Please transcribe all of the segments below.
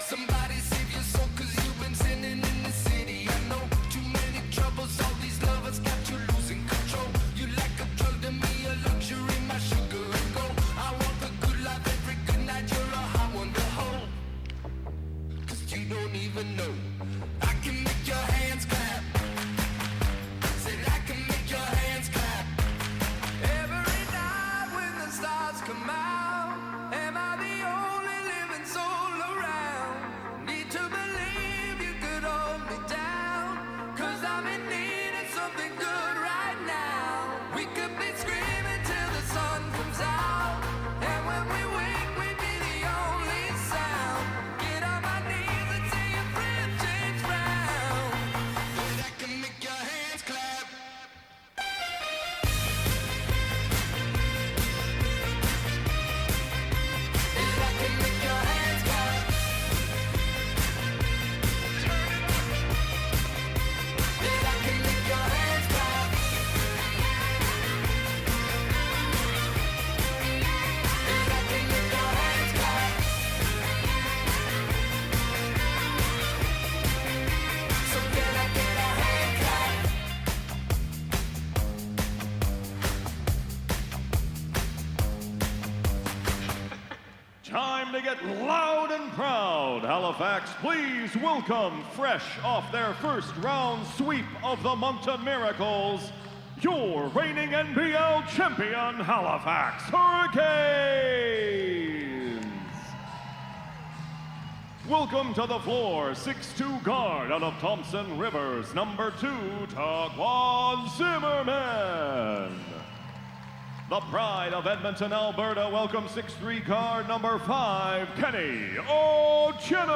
Somebody save your soul, 'cause you've been sinning in the city. I know too many troubles, all these lovers got you losing control. You like a drug to me, a luxury, my sugar and gold. I want the good life every good night, you're a hot one to hold. 'Cause you don't even know I can make your hands clap. Said I can make your hands clap. Every night when the stars come out, am I the only living soul around? Need to believe you could hold me down, 'cause I'm in need of something good right now. We could be screaming till the sun comes out, and when we wake we'd be the only sound. Get on my knees and say your friend change round. But I can make your hands clap. And I can make your hands clap. Turn it up. And I can make your hands clap. And I can make your hands clap. So can I get a hand clap? Time to get loud and proud. Halifax, please welcome, fresh off their first round sweep of the Moncton Miracles, your reigning NBL champion, Halifax Hurricanes. Welcome to the floor, 6'2" guard out of Thompson Rivers, number 2, Taquan Zimmerman. The pride of Edmonton, Alberta, welcome 6'3" guard number 5, Kenny Ochino.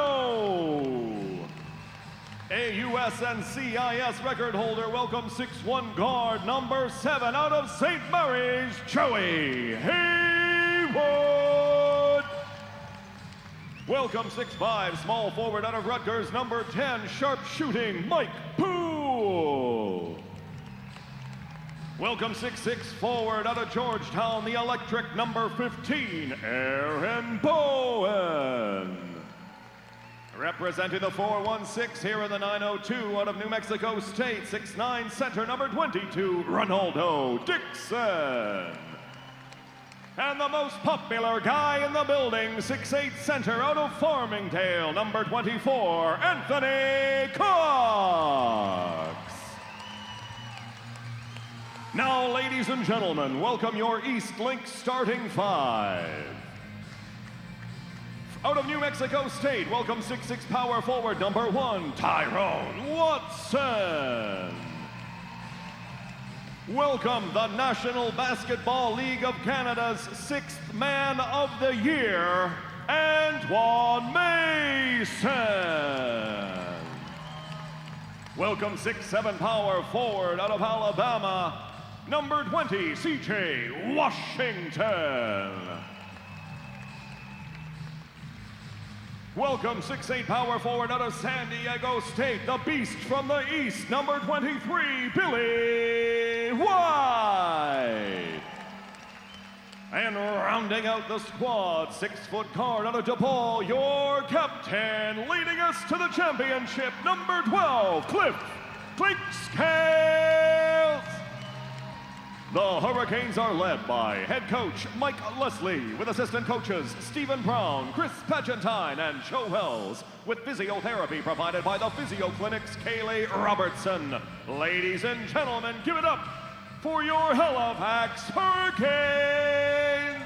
AUS and CIS record holder, welcome 6'1" guard number 7 out of St. Mary's, Joey Haywood. Welcome 6'5" small forward out of Rutgers, number 10, sharpshooting, Mike Poole. Welcome 6'6" forward out of Georgetown, the electric number 15, Aaron Bowen. Representing the 416 here in the 902 out of New Mexico State, 6'9" center number 22, Ronaldo Dixon. And the most popular guy in the building, 6'8" center out of Farmingdale, number 24, Anthony Cox. Now, ladies and gentlemen, welcome your East Link starting 5. Out of New Mexico State, welcome 6'6" power forward number 1, Tyrone Watson. Welcome the National Basketball League of Canada's 6th Man of the Year, Antoine Mason. Welcome 6'7" power forward out of Alabama, number 20, CJ Washington. Welcome 6'8" power forward out of San Diego State, the beast from the east, number 23, Billy White. And rounding out the squad, 6-foot guard out of DePaul, your captain, leading us to the championship, number 12, Clint Scales. The Hurricanes are led by head coach Mike Leslie, with assistant coaches Stephen Brown, Chris Pagentine, and Joe Wells, with physiotherapy provided by the Physio Clinic's Kaylee Robertson. Ladies and gentlemen, give it up for your Halifax Hurricanes!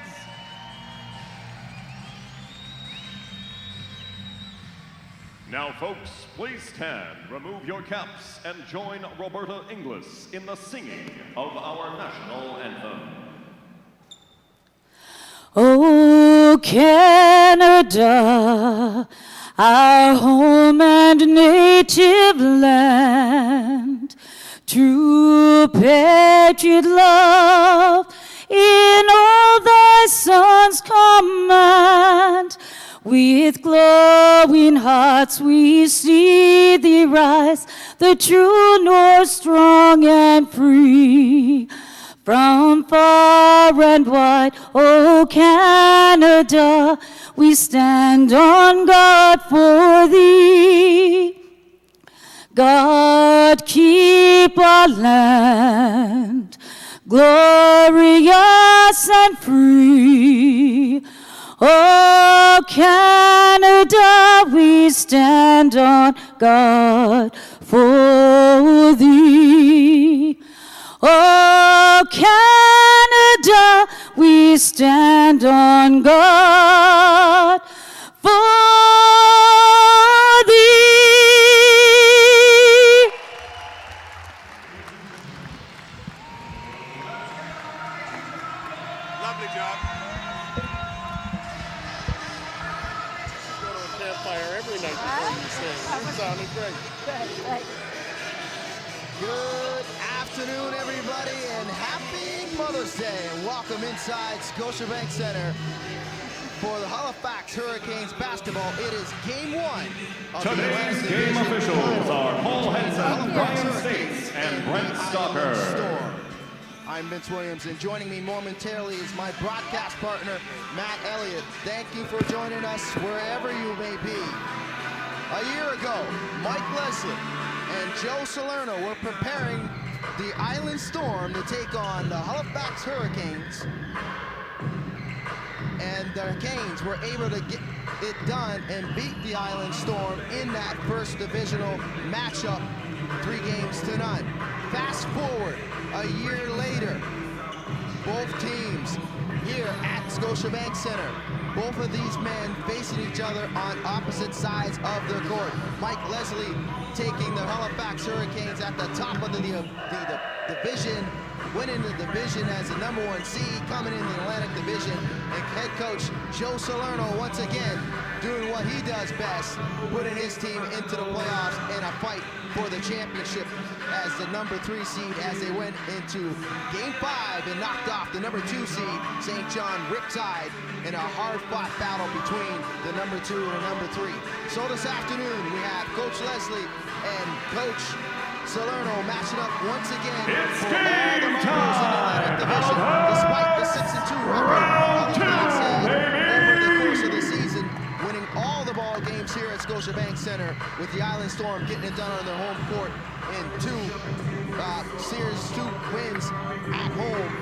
Now, folks, please stand, remove your caps, and join Roberta Inglis in the singing of our national anthem. Oh, Canada, our home and native land, true patriot love in all thy sons' command. With glowing hearts we see thee rise, the true North, strong and free. From far and wide, oh Canada, we stand on guard God, for thee. God, keep our land glorious and free. Oh, Canada, we stand on God for thee. Oh, Canada, we stand on God for thee. Lovely job. Go to a campfire every night before you sing. You sounded great. Good afternoon, everybody, and happy Mother's Day. And welcome inside Scotiabank Center for the Halifax Hurricanes basketball. It is game one of the Today's Atlantic game Division officials final. are Paul Henson, Halifax Brian Hurricanes States, and Brent the Stalker. Island Storm. I'm Vince Williams, and joining me momentarily is my broadcast partner, Matt Elliott. Thank you for joining us wherever you may be. A year ago, Mike Leslie and Joe Salerno were preparing the Island Storm to take on the Halifax Hurricanes, and the Canes were able to get it done and beat the Island Storm in that first divisional matchup, 3-0. Fast forward a year later, both teams here at Scotiabank Center, both of these men facing each other on opposite sides of their court. Mike Leslie taking the Halifax Hurricanes at the top of the division, winning the division as the #1 seed, coming in the Atlantic Division, and head coach Joe Salerno once again doing what he does best, putting his team into the playoffs in a fight for the championship as the #3 seed as they went into Game 5 and knocked off the #2 seed, St. John Riptide, in a hard-fought battle between the #2 and the #3. So this afternoon we have Coach Leslie and Coach Salerno matching up once again It's for all the game members in the Atlantic time! Division, despite the 6-2 record. Round two, Halifax had, baby! over the course of the season, winning all the ball games here at Scotiabank Center, with the Island Storm getting it done on their home court in Series 2 wins at home.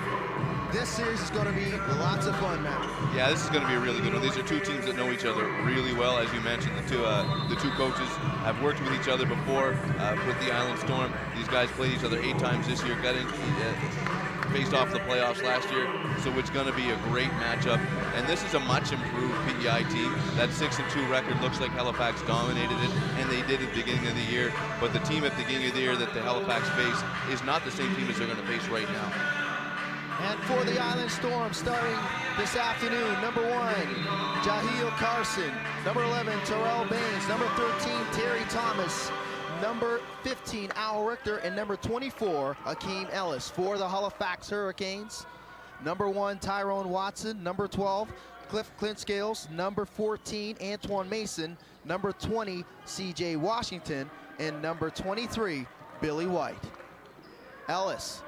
This series is going to be lots of fun, man. Yeah, this is going to be a really good one. These are two teams that know each other really well. As you mentioned, the two coaches have worked with each other before with the Island Storm. These guys played each other 8 times this year, faced off the playoffs last year, so it's going to be a great matchup. And this is a much improved PEI team. That 6-2 record looks like Halifax dominated it, and they did at the beginning of the year. But the team at the beginning of the year that the Halifax face is not the same team as they're going to face right now. And for the Island Storm, starting this afternoon, #1, Jahil Carson, #11, Terrell Baines, #13, Terry Thomas, #15, Al Richter, and #24, Akeem Ellis. For the Halifax Hurricanes, #1, Tyrone Watson, #12, Clint Scales, #14, Antoine Mason, #20, CJ Washington, and #23, Billy White. Ellis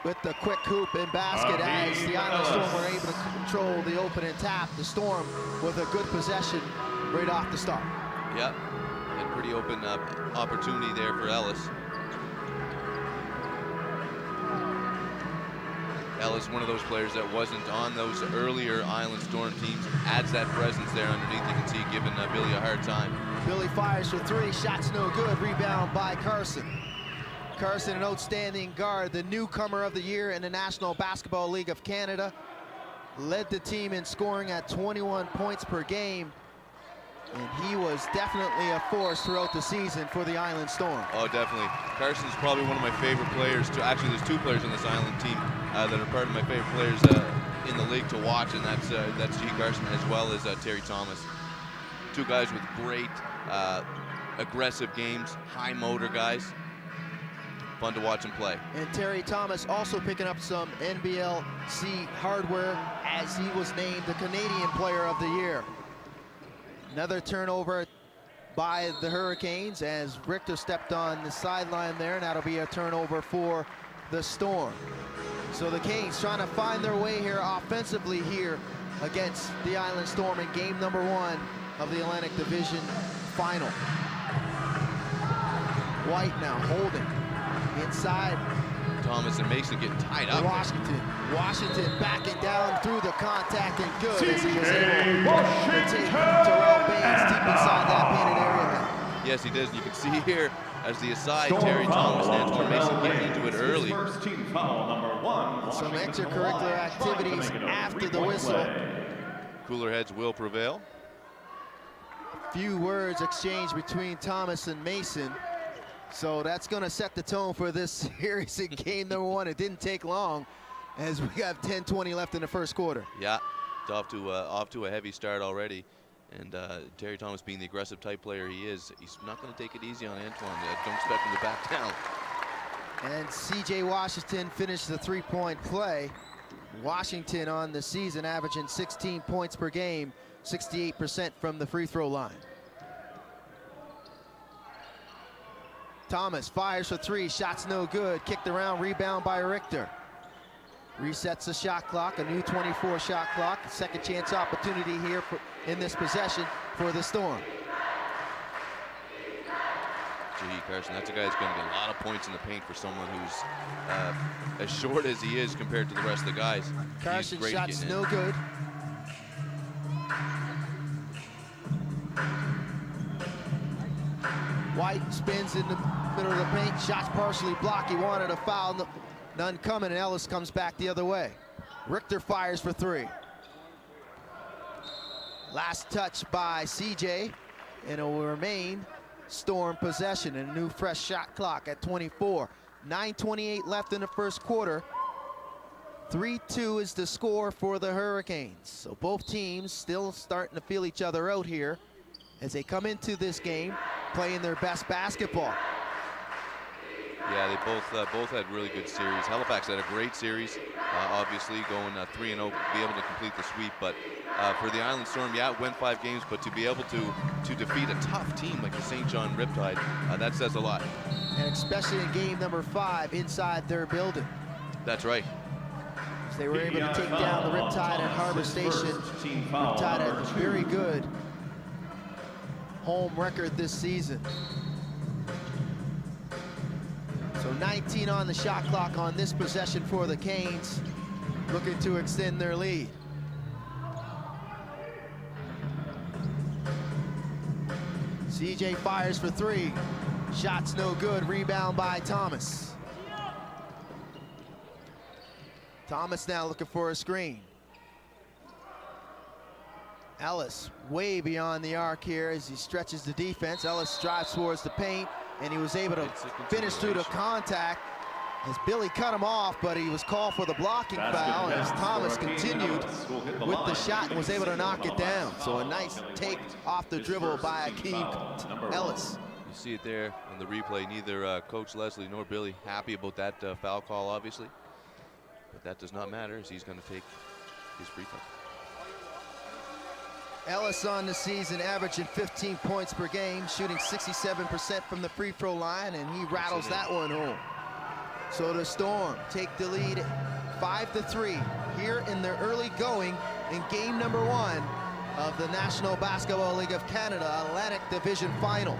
with the quick hoop and basket as the Island Storm were able to control the open and tap. The Storm with a good possession right off the start. Yep, a pretty open opportunity there for Ellis. Ellis, one of those players that wasn't on those earlier Island Storm teams, adds that presence there underneath. You can see giving Billy a hard time. Billy fires for 3, shots no good, rebound by Carson. Carson, an outstanding guard, the newcomer of the year in the National Basketball League of Canada, led the team in scoring at 21 points per game, and he was definitely a force throughout the season for the Island Storm. Oh, definitely. Carson's probably one of my favorite players. Actually, there's 2 players on this Island team that are part of my favorite players in the league to watch, and that's G. Carson as well as Terry Thomas. 2 guys with great aggressive games, high motor guys. Fun to watch him play. And Terry Thomas also picking up some NBLC hardware as he was named the Canadian Player of the Year. Another turnover by the Hurricanes as Richter stepped on the sideline there, and that'll be a turnover for the Storm. So the Canes trying to find their way here offensively here against the Island Storm in game #1 of the Atlantic Division Final. White now holding inside. Thomas and Mason getting tied up. Washington backing down through the contact and good as he was able to take Terrell Baines deep inside that painted area. Yes, he does. You can see here as the aside, Terry Thomas and Antoine Mason getting into it early. Some extracurricular activities after the whistle. Cooler heads will prevail. Few words exchanged between Thomas and Mason. So that's going to set the tone for this series in game number one. It didn't take long as we have 10:20 left in the first quarter. Yeah, it's off to a heavy start already. And Terry Thomas, being the aggressive type player he is, he's not going to take it easy on Antoine. Don't expect him to back down. And C.J. Washington finished the three-point play. Washington on the season averaging 16 points per game, 68% from the free throw line. Thomas fires for three, shots no good, kicked around, rebound by Richter. Resets the shot clock, a new 24 shot clock, second chance opportunity here in this possession for the Storm. Gee, Carson, that's a guy who's going to get a lot of points in the paint for someone who's as short as he is compared to the rest of the guys. Carson shots no good. White spins in the middle of the paint, shots partially blocked. He wanted a foul, none coming, and Ellis comes back the other way. Richter fires for three. Last touch by CJ, and it will remain Storm possession and a new fresh shot clock at 24. 9:28 left in the first quarter. 3-2 is the score for the Hurricanes. So both teams still starting to feel each other out here as they come into this game playing their best basketball. Yeah, they both had really good series. Halifax had a great series, obviously going 3-0, be able to complete the sweep. But for the Island Storm, yeah, it went 5 games, but to be able to defeat a tough team like the St. John Riptide, that says a lot. And especially in game number 5 inside their building. That's right. As they were able to take down the Riptide at Harbor Station. Riptide had a very good home record this season. So 19 on the shot clock on this possession for the Canes, looking to extend their lead. CJ fires for three. Shots no good, rebound by Thomas. Thomas now looking for a screen. Ellis way beyond the arc here as he stretches the defense. Ellis drives towards the paint, and he was able to finish through the contact as Billy cut him off, but he was called for the blocking foul as Thomas continued with the shot and was able to knock it down. So a nice take off the dribble by Akeem Ellis. You see it there on the replay. Neither Coach Leslie nor Billy happy about that foul call, obviously. But that does not matter as he's going to take his free throw. Ellis on the season averaging 15 points per game, shooting 67% from the free throw line, and he rattles that one home. So the Storm take the lead 5-3 here in their early going in game number 1 of the National Basketball League of Canada Atlantic Division Final.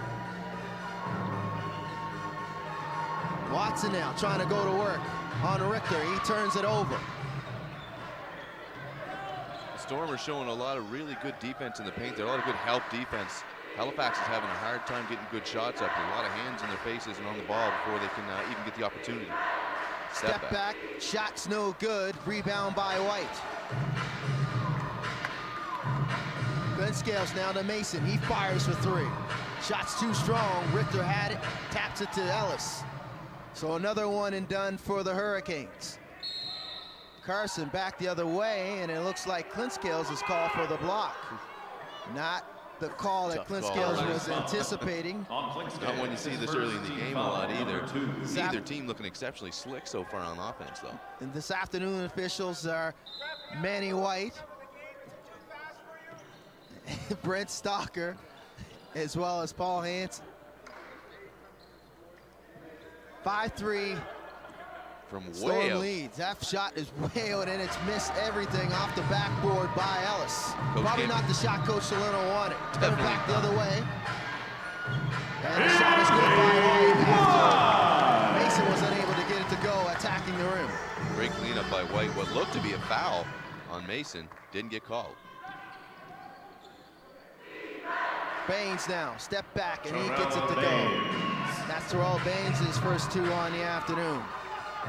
Watson now trying to go to work on Richter. He turns it over. Storm are showing a lot of really good defense in the paint. There are a lot of good help defense. Halifax is having a hard time getting good shots up. There's a lot of hands in their faces and on the ball before they can even get the opportunity. Step back, shots no good, rebound by White. Clint scales now to Mason, he fires for three. Shots too strong, Richter had it, taps it to Ellis. So another one and done for the Hurricanes. Carson back the other way, and it looks like Clint Scales is called for the block. Not the call that Clint Scales was anticipating. Not when you see this early in the game a lot either. Neither team looking exceptionally slick so far on offense, though. And this afternoon officials are Manny White, Brent Stalker, as well as Paul Hansen. 5-3 from way Storm out. leads. That shot is way out, and it's missed everything off the backboard by Ellis. Probably not the shot Coach Salerno wanted. Coming back the other way. And the shot is good by White after Mason was unable to get it to go, attacking the rim. Great cleanup by White. What looked to be a foul on Mason didn't get called. Baines now, step back, and he gets it to go. That's Terrell Baines' first 2 on the afternoon.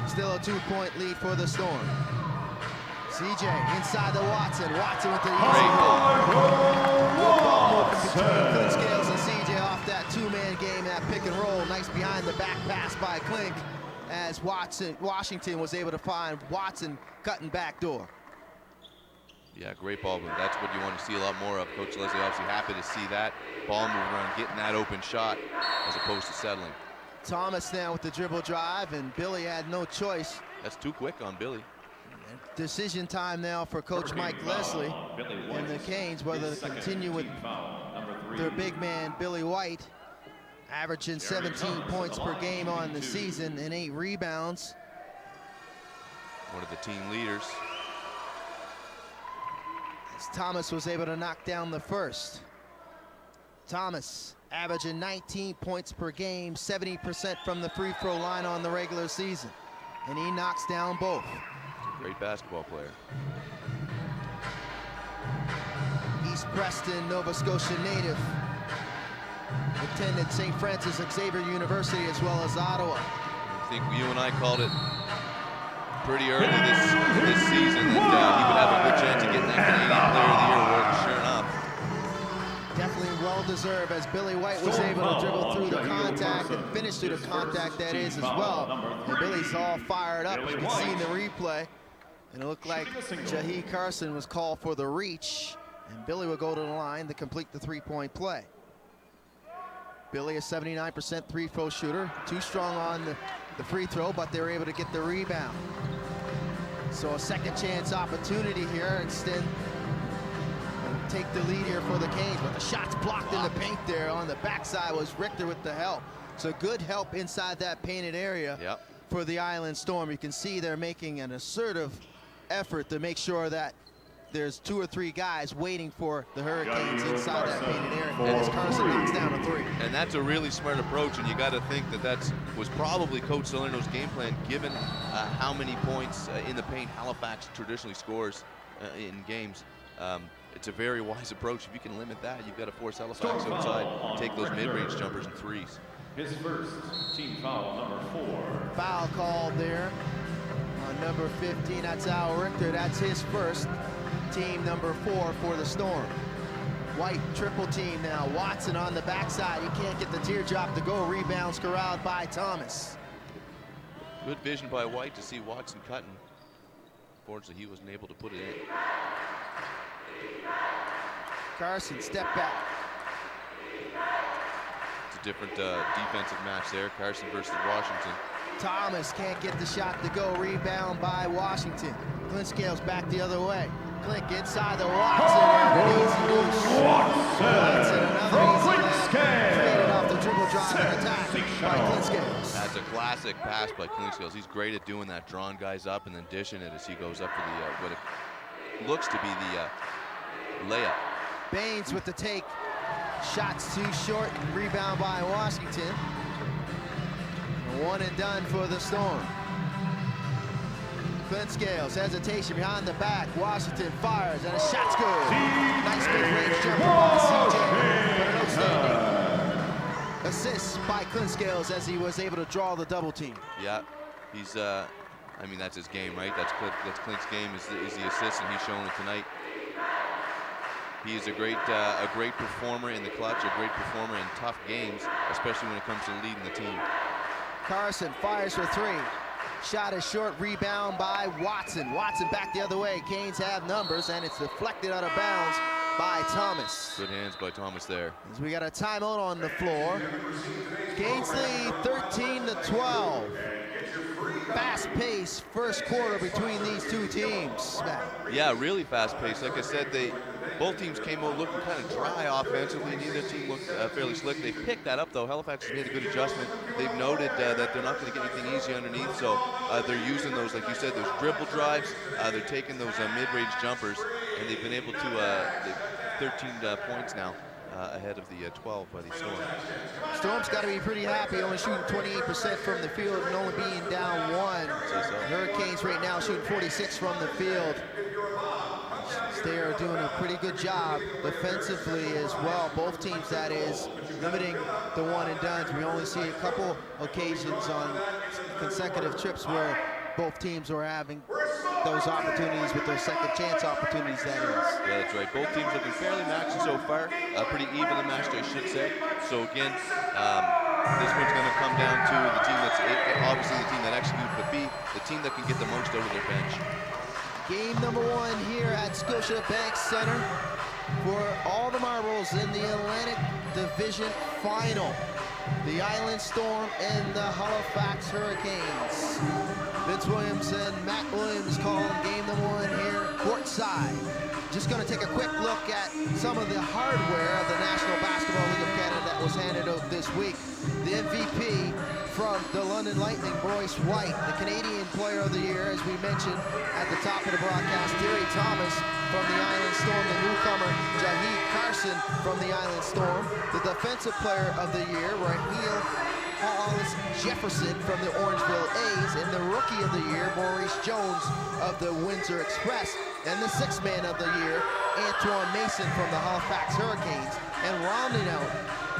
Still a 2-point lead for the Storm. CJ inside the Watson. Watson with the easy ball movement between Clint Scales and CJ off that 2-man game, that pick and roll. Nice behind the back pass by Clint as Washington was able to find Watson cutting back door. Yeah, great ball movement. That's what you want to see a lot more of. Coach Leslie obviously happy to see that ball moving around, getting that open shot as opposed to settling. Thomas now with the dribble drive, and Billy had no choice. That's too quick on Billy. Decision time now for Coach Mike Leslie and the Canes, whether to continue with their big man, Billy White, averaging 17 points per game on the season and 8 rebounds. One of the team leaders. As Thomas was able to knock down the first. Thomas averaging 19 points per game, 70% from the free throw line on the regular season. And he knocks down both. Great basketball player. East Preston, Nova Scotia native. Attended St. Francis Xavier University as well as Ottawa. I think you and I called it pretty early this season that he would have a good chance of getting that Canadian Player of the Year award, and sure enough. Definitely well-deserved as Billy White was able to dribble through the contact and finish through the contact, that is, as well. And Billy's all fired up. You can see in the replay. And it looked like Jahi Carson was called for the reach, and Billy will go to the line to complete the 3-point play. Billy, a 79% three-throw shooter, too strong on the free throw, but they were able to get the rebound. So a second chance opportunity here, instead take the lead here for the Canes, but the shot's blocked in the paint there. On the backside was Richter with the help. So good help inside that painted area for the Island Storm. You can see they're making an assertive effort to make sure that there's 2 or 3 guys waiting for the Hurricanes inside that painted area as Carson knocks down a 3. And that's a really smart approach, and you got to think that was probably Coach Salerno's game plan, given how many points in the paint Halifax traditionally scores in games. It's a very wise approach. If you can limit that, you've got to force Halifax outside, take those mid-range jumpers and threes. His first team foul, number 4. Foul called there on number 15. That's Al Richter. That's his first. Team number 4 for the Storm. White triple team now. Watson on the backside. He can't get the teardrop to go. Rebounds corralled by Thomas. Good vision by White to see Watson cutting. Unfortunately, he wasn't able to put it in. Carson, step back. It's a different defensive match there. Carson versus Washington. Thomas can't get the shot to go. Rebound by Washington. Clint Scales back the other way. Clint inside the Watson. And an easy loose. Watson, another easy left. Created off the dribble drive and attack by Clint Scales. That's a classic pass by Clint Scales. He's great at doing that, drawing guys up and then dishing it as he goes up for the what it looks to be the layup. Baines with the take. Shots too short. Rebound by Washington. One and done for the Storm. Clint Scales, hesitation behind the back. Washington fires, and a shot's good. Nice mid-range jumper by CJ, but an outstanding assist by Clint Scales as he was able to draw the double team. Yeah, he's, I mean, that's his game, right? That's Clint's game, is the assist, and he's showing it tonight. He is a great performer in the clutch, a great performer in tough games, especially when it comes to leading the team. Carson fires for 3. Shot is short, rebound by Watson. Watson back the other way. Canes have numbers, and it's deflected out of bounds by Thomas. Good hands by Thomas there. As we got a timeout on the floor. Canes lead 13-12. Fast-paced first quarter between these two teams. Yeah, really fast-paced. Like I said, Both teams came out looking kind of dry offensively. Neither team looked fairly slick. They picked that up, though. Halifax has made a good adjustment. They've noted that they're not going to get anything easy underneath, so they're using those, like you said, those dribble drives. They're taking those mid-range jumpers, and they've been able to, 13 points now ahead of the 12 by the Storm. Storm's got to be pretty happy, only shooting 28% from the field and only being down 1. So. Hurricanes right now shooting 46 from the field. They are doing a pretty good job defensively as well. Both teams, that is, limiting the one and dones. We only see a couple occasions on consecutive trips where both teams are having those opportunities with those second chance opportunities, that is. Yeah, that's right. Both teams have been fairly matched so far. Pretty evenly matched, I should say. So again, this one's going to come down to the team that's obviously the team that executes, but B, the team that can get the most out of their bench. Game number 1 here at Scotiabank Center for all the marbles in the Atlantic Division Final. The Island Storm and the Halifax Hurricanes. Vince Williams and Matt Williams calling game number 1 here courtside. Just going to take a quick look at some of the hardware of the National Basketball League of Canada that was handed out this week. The MVP from the London Lightning, Royce White. The Canadian Player of the Year, as we mentioned at the top of the broadcast, Terry Thomas from the Island Storm. The newcomer, Jaheed Carson from the Island Storm. The Defensive Player of the Year, Raheel Hollis Jefferson from the Orangeville A's. And the Rookie of the Year, Maurice Jones of the Windsor Express. And the Sixth Man of the Year, Antoine Mason from the Halifax Hurricanes. And rounding out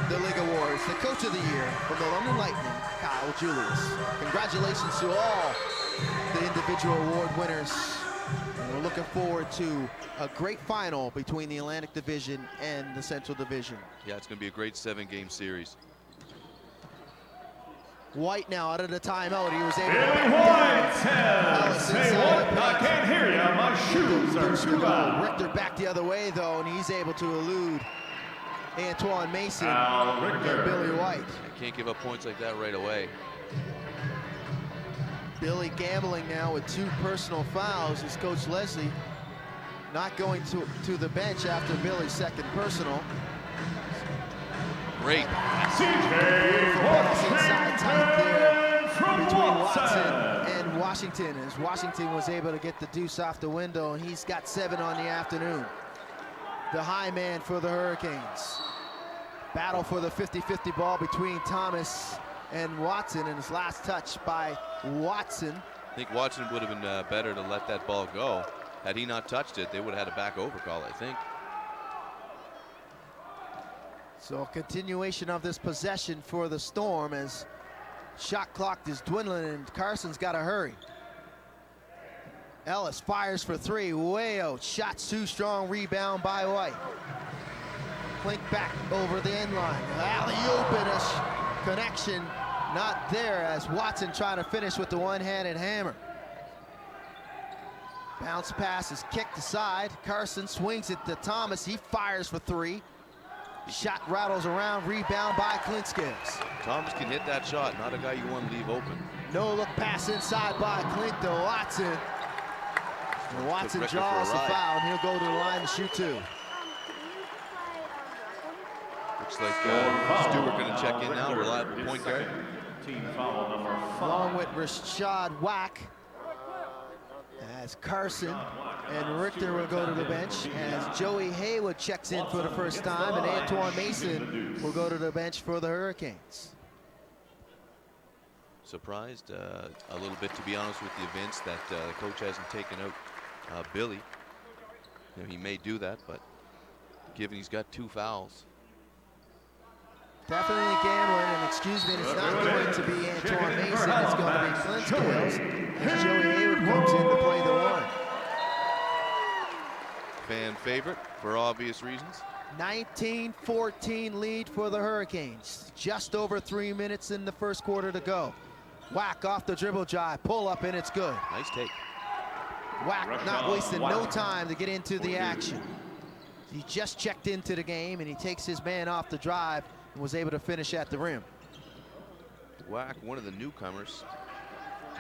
the League Awards, the Coach of the Year from the London Lightning, Kyle Julius. Congratulations to all the individual award winners. And we're looking forward to a great final between the Atlantic Division and the Central Division. Yeah, it's going to be a great 7-game series. White now out of the timeout. He was able Billy White says, "Say what? I can't hear you. My shoes are screwed up." Richter back the other way, though, and he's able to elude Antoine Mason and Billy White. I can't give up points like that right away. Billy gambling now with 2 personal fouls as Coach Leslie not going to the bench after Billy's second personal. Great. Pass inside tight there between Watson and Washington, as Washington was able to get the deuce off the window, and he's got 7 on the afternoon. The high man for the Hurricanes. Battle for the 50-50 ball between Thomas and Watson, and his last touch by Watson. I think Watson would have been better to let that ball go. Had he not touched it, they would have had a back over call, I think. So a continuation of this possession for the Storm as shot clock is dwindling and Carson's got to hurry. Ellis fires for 3, way out. Shot's too strong, rebound by White. Clint back over the end line. Alley-oop, connection not there as Watson trying to finish with the one-handed hammer. Bounce pass is kicked aside. Carson swings it to Thomas. He fires for 3. Shot rattles around, rebound by Clint Skibbs. Thomas can hit that shot, not a guy you want to leave open. No look pass inside by Clint to Watson. And Watson draws the foul, and he'll go to the line to shoot 2. Looks like Stewart going to check in now, reliable point guard. Team foul number 5. Along with Rashad Wack, as Carson and Richter will go to the bench, as Joey Haywood checks in for the first time, and Antoine Mason will go to the bench for the Hurricanes. Surprised a little bit, to be honest with you, Vince, that the coach hasn't taken out Billy. You know, he may do that, but given he's got 2 fouls. Definitely gambling, and excuse me, it's not going to be Antoine Mason, it's going to be Clint Skibbs, as Joey Haywood comes in to play the 1. Fan favorite for obvious reasons. 19-14 lead for the Hurricanes. Just over 3 minutes in the first quarter to go. Wack off the dribble drive, pull up, and it's good. Nice take. Wack not wasting no time to get into the action. He just checked into the game, and he takes his man off the drive and was able to finish at the rim. Wack, one of the newcomers.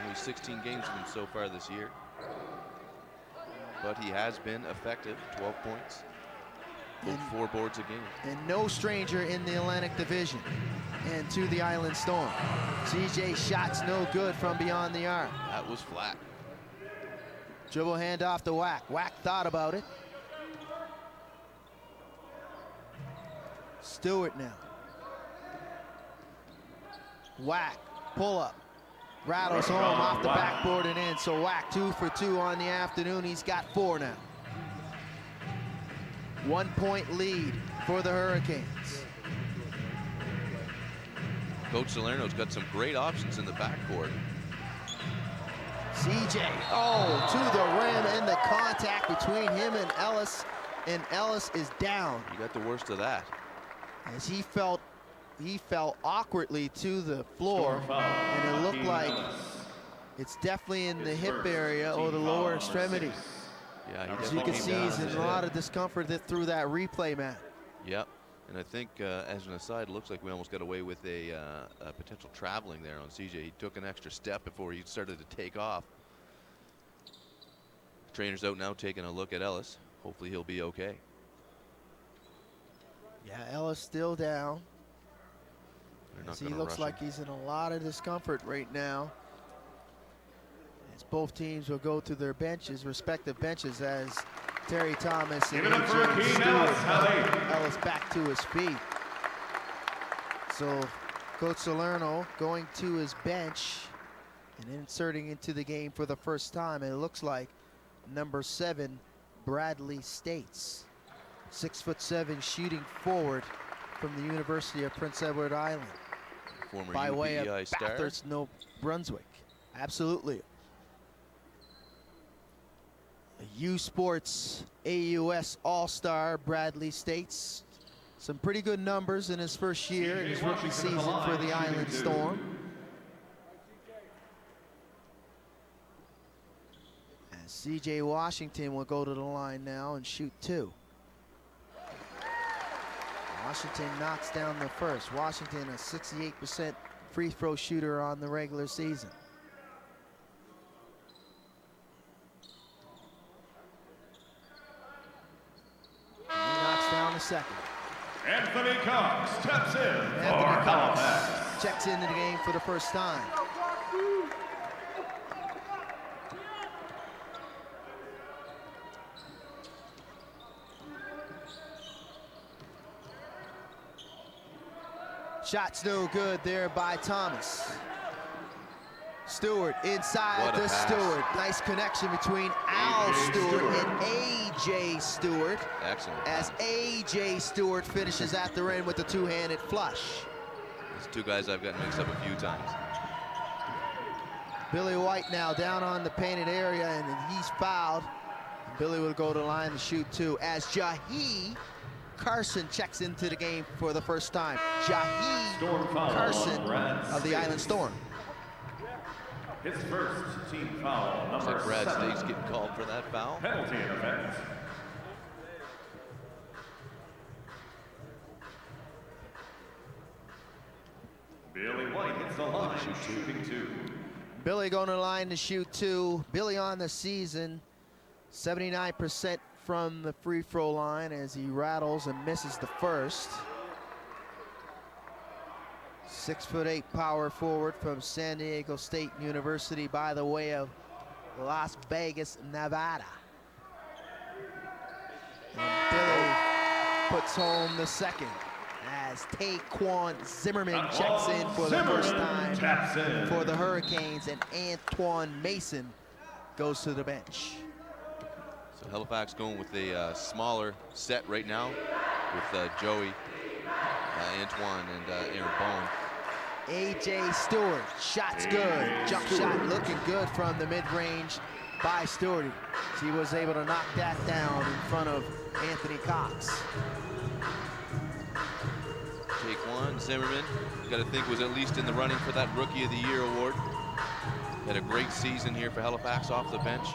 Only 16 games with him so far this year. But he has been effective, 12 points. Both 4 boards a game. And no stranger in the Atlantic Division and to the Island Storm. CJ shots no good from beyond the arc. That was flat. Dribble handoff to Wack. Wack thought about it. Stewart now. Wack, pull up. Rattles home off the backboard and in. So Wack 2 for 2 on the afternoon. He's got 4 now. 1 point lead for the Hurricanes. Coach Salerno's got some great options in the backcourt. CJ, to the rim, and the contact between him and Ellis is down. You got the worst of that. As he fell awkwardly to the floor, and it looked like it's definitely in the hip area or the lower extremity. Yeah, As you can see, he's in a lot of discomfort through that replay, Matt. Yep, and I think as an aside, it looks like we almost got away with a potential traveling there on CJ. He took an extra step before he started to take off. Trainer's out now taking a look at Ellis. Hopefully he'll be okay. Yeah, Ellis still down. As he looks like he's in a lot of discomfort right now. As both teams will go to their benches, respective benches, as Terry Thomas and Ellis back to his feet. So Coach Salerno going to his bench and inserting into the game for the first time. And it looks like number 7, Bradley States, 6'7", shooting forward from the University of Prince Edward Island. Former by way of UBEI star. Bathurst, New Brunswick. Absolutely. A U Sports AUS All-Star Bradley States. Some pretty good numbers in his first year in his rookie season for the Island Storm. As CJ Washington will go to the line now and shoot 2. Washington knocks down the first. Washington, a 68% free throw shooter on the regular season. And he knocks down the second. Anthony Cox steps in Anthony for Cox Halifax. checks into the game for the first time. Shots no good there by Thomas. Stewart inside to Stewart. Nice connection between Al Stewart and A.J. Stewart. Excellent. As A.J. Stewart finishes at the rim with the two-handed flush. These 2 guys I've gotten mixed up a few times. Billy White now down on the painted area, and he's fouled. Billy will go to the line to shoot 2 as Jahi Carson checks into the game for the first time. Jahi Carson of the Island Storm. His first team foul, Looks number like Brad 7. State's getting called for that foul. Penalty in effect. Billy White hits the line, shooting 2. Billy going to the line to shoot 2. Billy on the season, 79% from the free throw line as he rattles and misses the first. 6'8" power forward from San Diego State University by the way of Las Vegas, Nevada. And Billy puts home the second as Taquan Zimmerman checks in for the first time for the Hurricanes, and Antoine Mason goes to the bench. So Halifax going with a smaller set right now with Joey, Antoine, and Aaron Bowen. A.J. Stewart, shots good. Jump shot looking good from the mid-range by Stewart. He was able to knock that down in front of Anthony Cox. Taquan Zimmerman, you got to think was at least in the running for that Rookie of the Year award. Had a great season here for Halifax off the bench.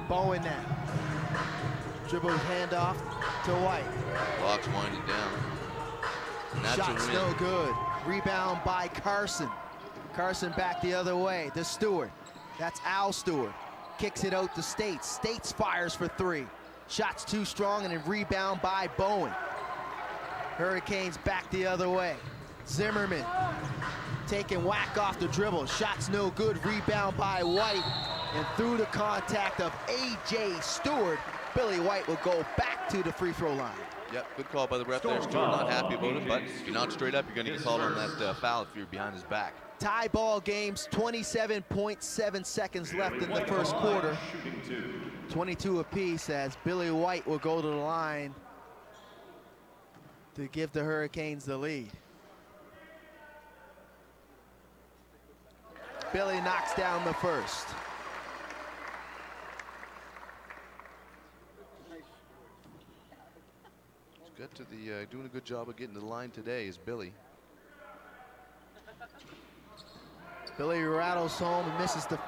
Bowen now. Dribble handoff to White. Clock's winding down. And that's Shots a win. no good. Rebound by Carson. Carson back the other way to Stewart. That's Al Stewart. Kicks it out to States. States fires for 3. Shots too strong and a rebound by Bowen. Hurricanes back the other way. Zimmerman taking whack off the dribble. Shots no good, rebound by White. And through the contact of A.J. Stewart, Billy White will go back to the free throw line. Yep, good call by the ref there. Stewart not happy about it, but if you're not straight up, you're going to get called on that foul if you're behind his back. Tie ball games, 27.7 seconds left in the first quarter. 22 apiece as Billy White will go to the line to give the Hurricanes the lead. Billy knocks down the first. Got to the doing a good job of getting to the line today is Billy. Billy rattles home and misses the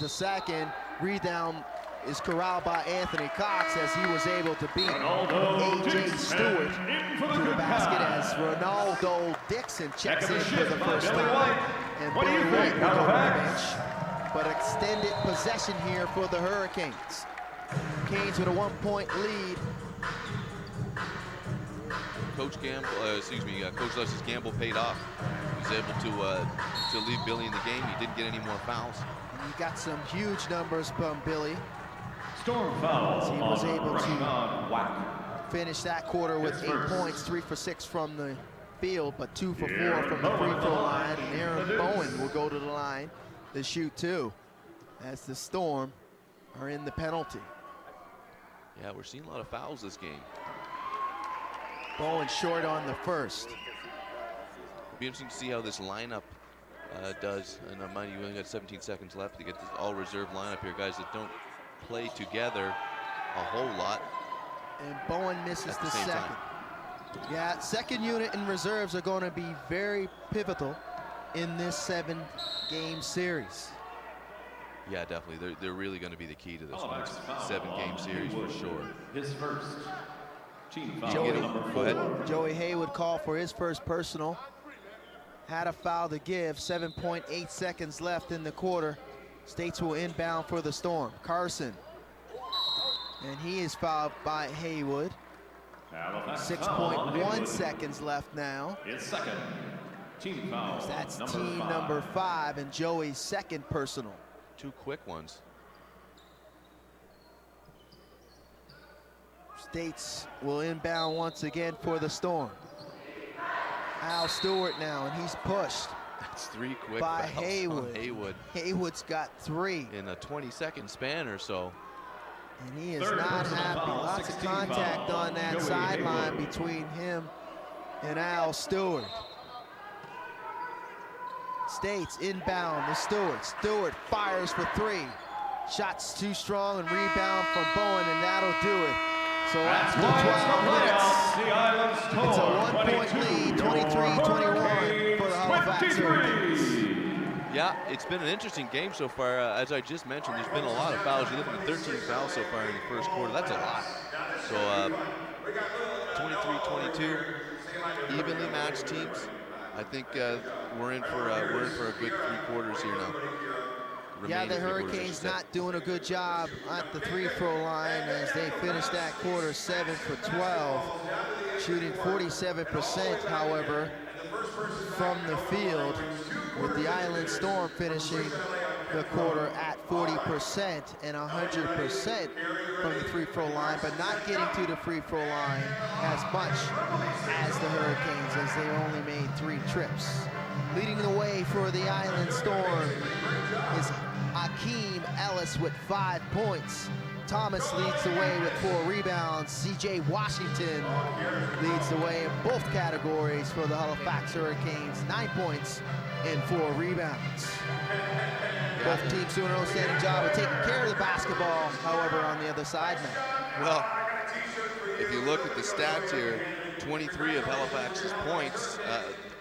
second. Rebound is corralled by Anthony Cox as he was able to beat A.J. Stewart to the basket as Ronaldo Dixon checks in for the first time. And Billy White will go to the bench. But extended possession here for the Hurricanes. Canes with a 1-point lead. Coach Leslie's gamble paid off. He was able to leave Billy in the game. He didn't get any more fouls. And he got some huge numbers from Billy. Storm foul. He was able to Whack. finish that quarter with 8 points, 3 for 6 from the field, but 2 for 4 from the free throw line. And Aaron Bowen will go to the line to shoot 2 as the Storm are in the penalty. Yeah, we're seeing a lot of fouls this game. Bowen short on the first. It'll be interesting to see how this lineup does. And mind you, we only got 17 seconds left to get this all-reserve lineup here. Guys that don't play together a whole lot. And Bowen misses the same second. time. Yeah, second unit and reserves are going to be very pivotal in this 7-game series. Yeah, definitely. They're really going to be the key to this one. It's a 7-game series for sure. His first. Team foul. Go ahead. Joey Haywood called for his first personal. Had a foul to give. 7.8 seconds left in the quarter. States will inbound for the Storm. Carson. And he is fouled by Haywood. 6.1 seconds left now. It's second. Team foul. That's team number 5 and Joey's second personal. 2 quick ones. States will inbound once again for the Storm. Al Stewart now, and he's pushed. That's 3 quick by fouls Haywood. on Haywood. Haywood's got 3. In a 20-second span or so. And he is not happy. Lots of contact on that sideline between him and Al Stewart. States inbound to Stewart. Stewart fires for 3. Shots too strong and rebound from Bowen, and that'll do it. So after 12 minutes, it's a 1-point lead, 23-21 for the Halifax Hurricanes. Yeah, it's been an interesting game so far. As I just mentioned, there's been a lot of fouls. You're looking at 13 fouls so far in the first quarter. That's a lot. So 23-22, evenly matched teams. I think we're in for a good 3 quarters here now. Yeah, the Hurricanes not doing a good job at the free throw line as they finish that quarter 7 for 12, shooting 47%, however, from the field, with the Island Storm finishing the quarter at 40% and 100% from the free throw line, but not getting to the free throw line as much as the Hurricanes, as they only made 3 trips. Leading the way for the Island Storm is Akeem Ellis with 5 points. Thomas leads the way with 4 rebounds. C.J. Washington leads the way in both categories for the Halifax Hurricanes. 9 points and 4 rebounds. Both teams doing an outstanding job of taking care of the basketball, however, on the other side now. Well, if you look at the stats here, 23 of Halifax's points,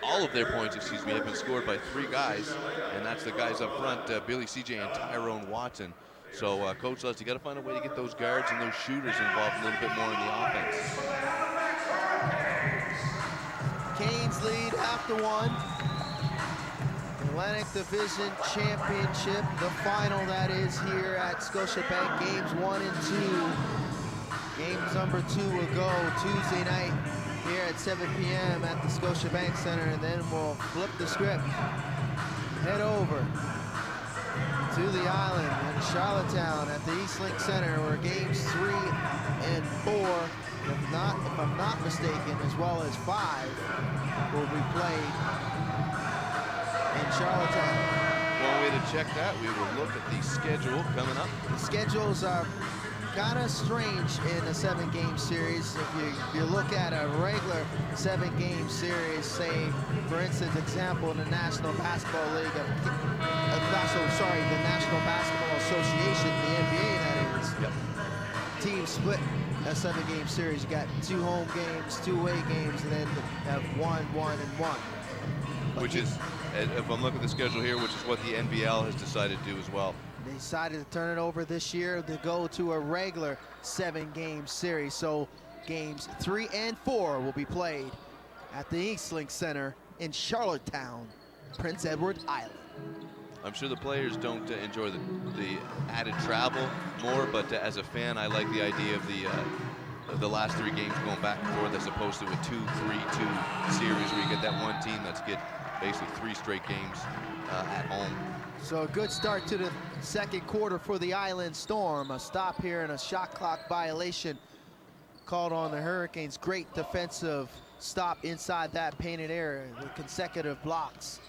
all of their points, excuse me, have been scored by 3 guys, and that's the guys up front, Billy, CJ, and Tyrone Watson. So, Coach Les, you got to find a way to get those guards and those shooters involved a little bit more in the offense. Canes lead after 1. Atlantic Division Championship, the final that is here at Scotiabank. Games 1 and Game number 2 will go Tuesday night here at 7 p.m. at the Scotiabank Center, and then we'll flip the script, head over to the island in Charlottetown at the Eastlink Center, where games 3 and 4, if I'm not mistaken, as well as 5, will be played in Charlottetown. One way to check that, we will look at the schedule coming up. The schedules are kind of strange in a 7-game series. If you look at a regular 7-game series, say, for instance, example in the National Basketball League the National Basketball Association, the NBA that is. Yep. Teams split a 7-game series. You got 2 home games, 2 away games, and then have 1, and 1. Which is, if I'm looking at the schedule here, which is what the NBL has decided to do as well. They decided to turn it over this year to go to a regular 7-game series. So games 3 and 4 will be played at the Eastlink Center in Charlottetown, Prince Edward Island. I'm sure the players don't enjoy the added travel more, but as a fan, I like the idea of the last 3 games going back and forth as opposed to a 2-3-2 series where you get that one team that's get basically 3 straight games at home. So a good start to the second quarter for the Island Storm. A stop here and a shot clock violation called on the Hurricanes. Great defensive stop inside that painted area with consecutive blocks.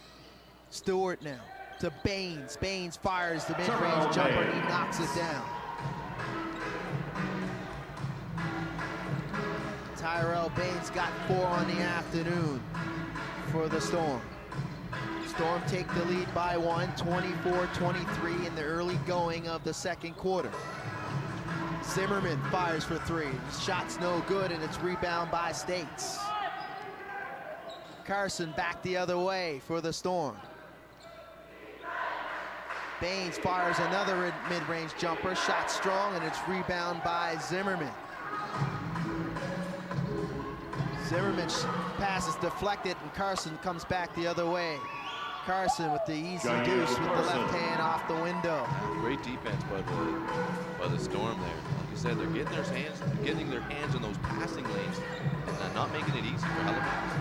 Stewart now to Baines. Baines fires the mid-range jumper and he knocks it down. Tyrell Baines got 4 on the afternoon for the Storm. Storm take the lead by 1, 24-23 in the early going of the second quarter. Zimmerman fires for 3. Shot's no good, and it's rebound by States. Carson back the other way for the Storm. Baines fires another mid-range jumper. Shot strong, and it's rebound by Zimmerman. Zimmerman's pass is deflected, and Carson comes back the other way. Carson with the easy deuce with the left hand off the window. Great defense by the Storm there. Like you said, they're getting their hands in those passing lanes and not making it easy for Halifax.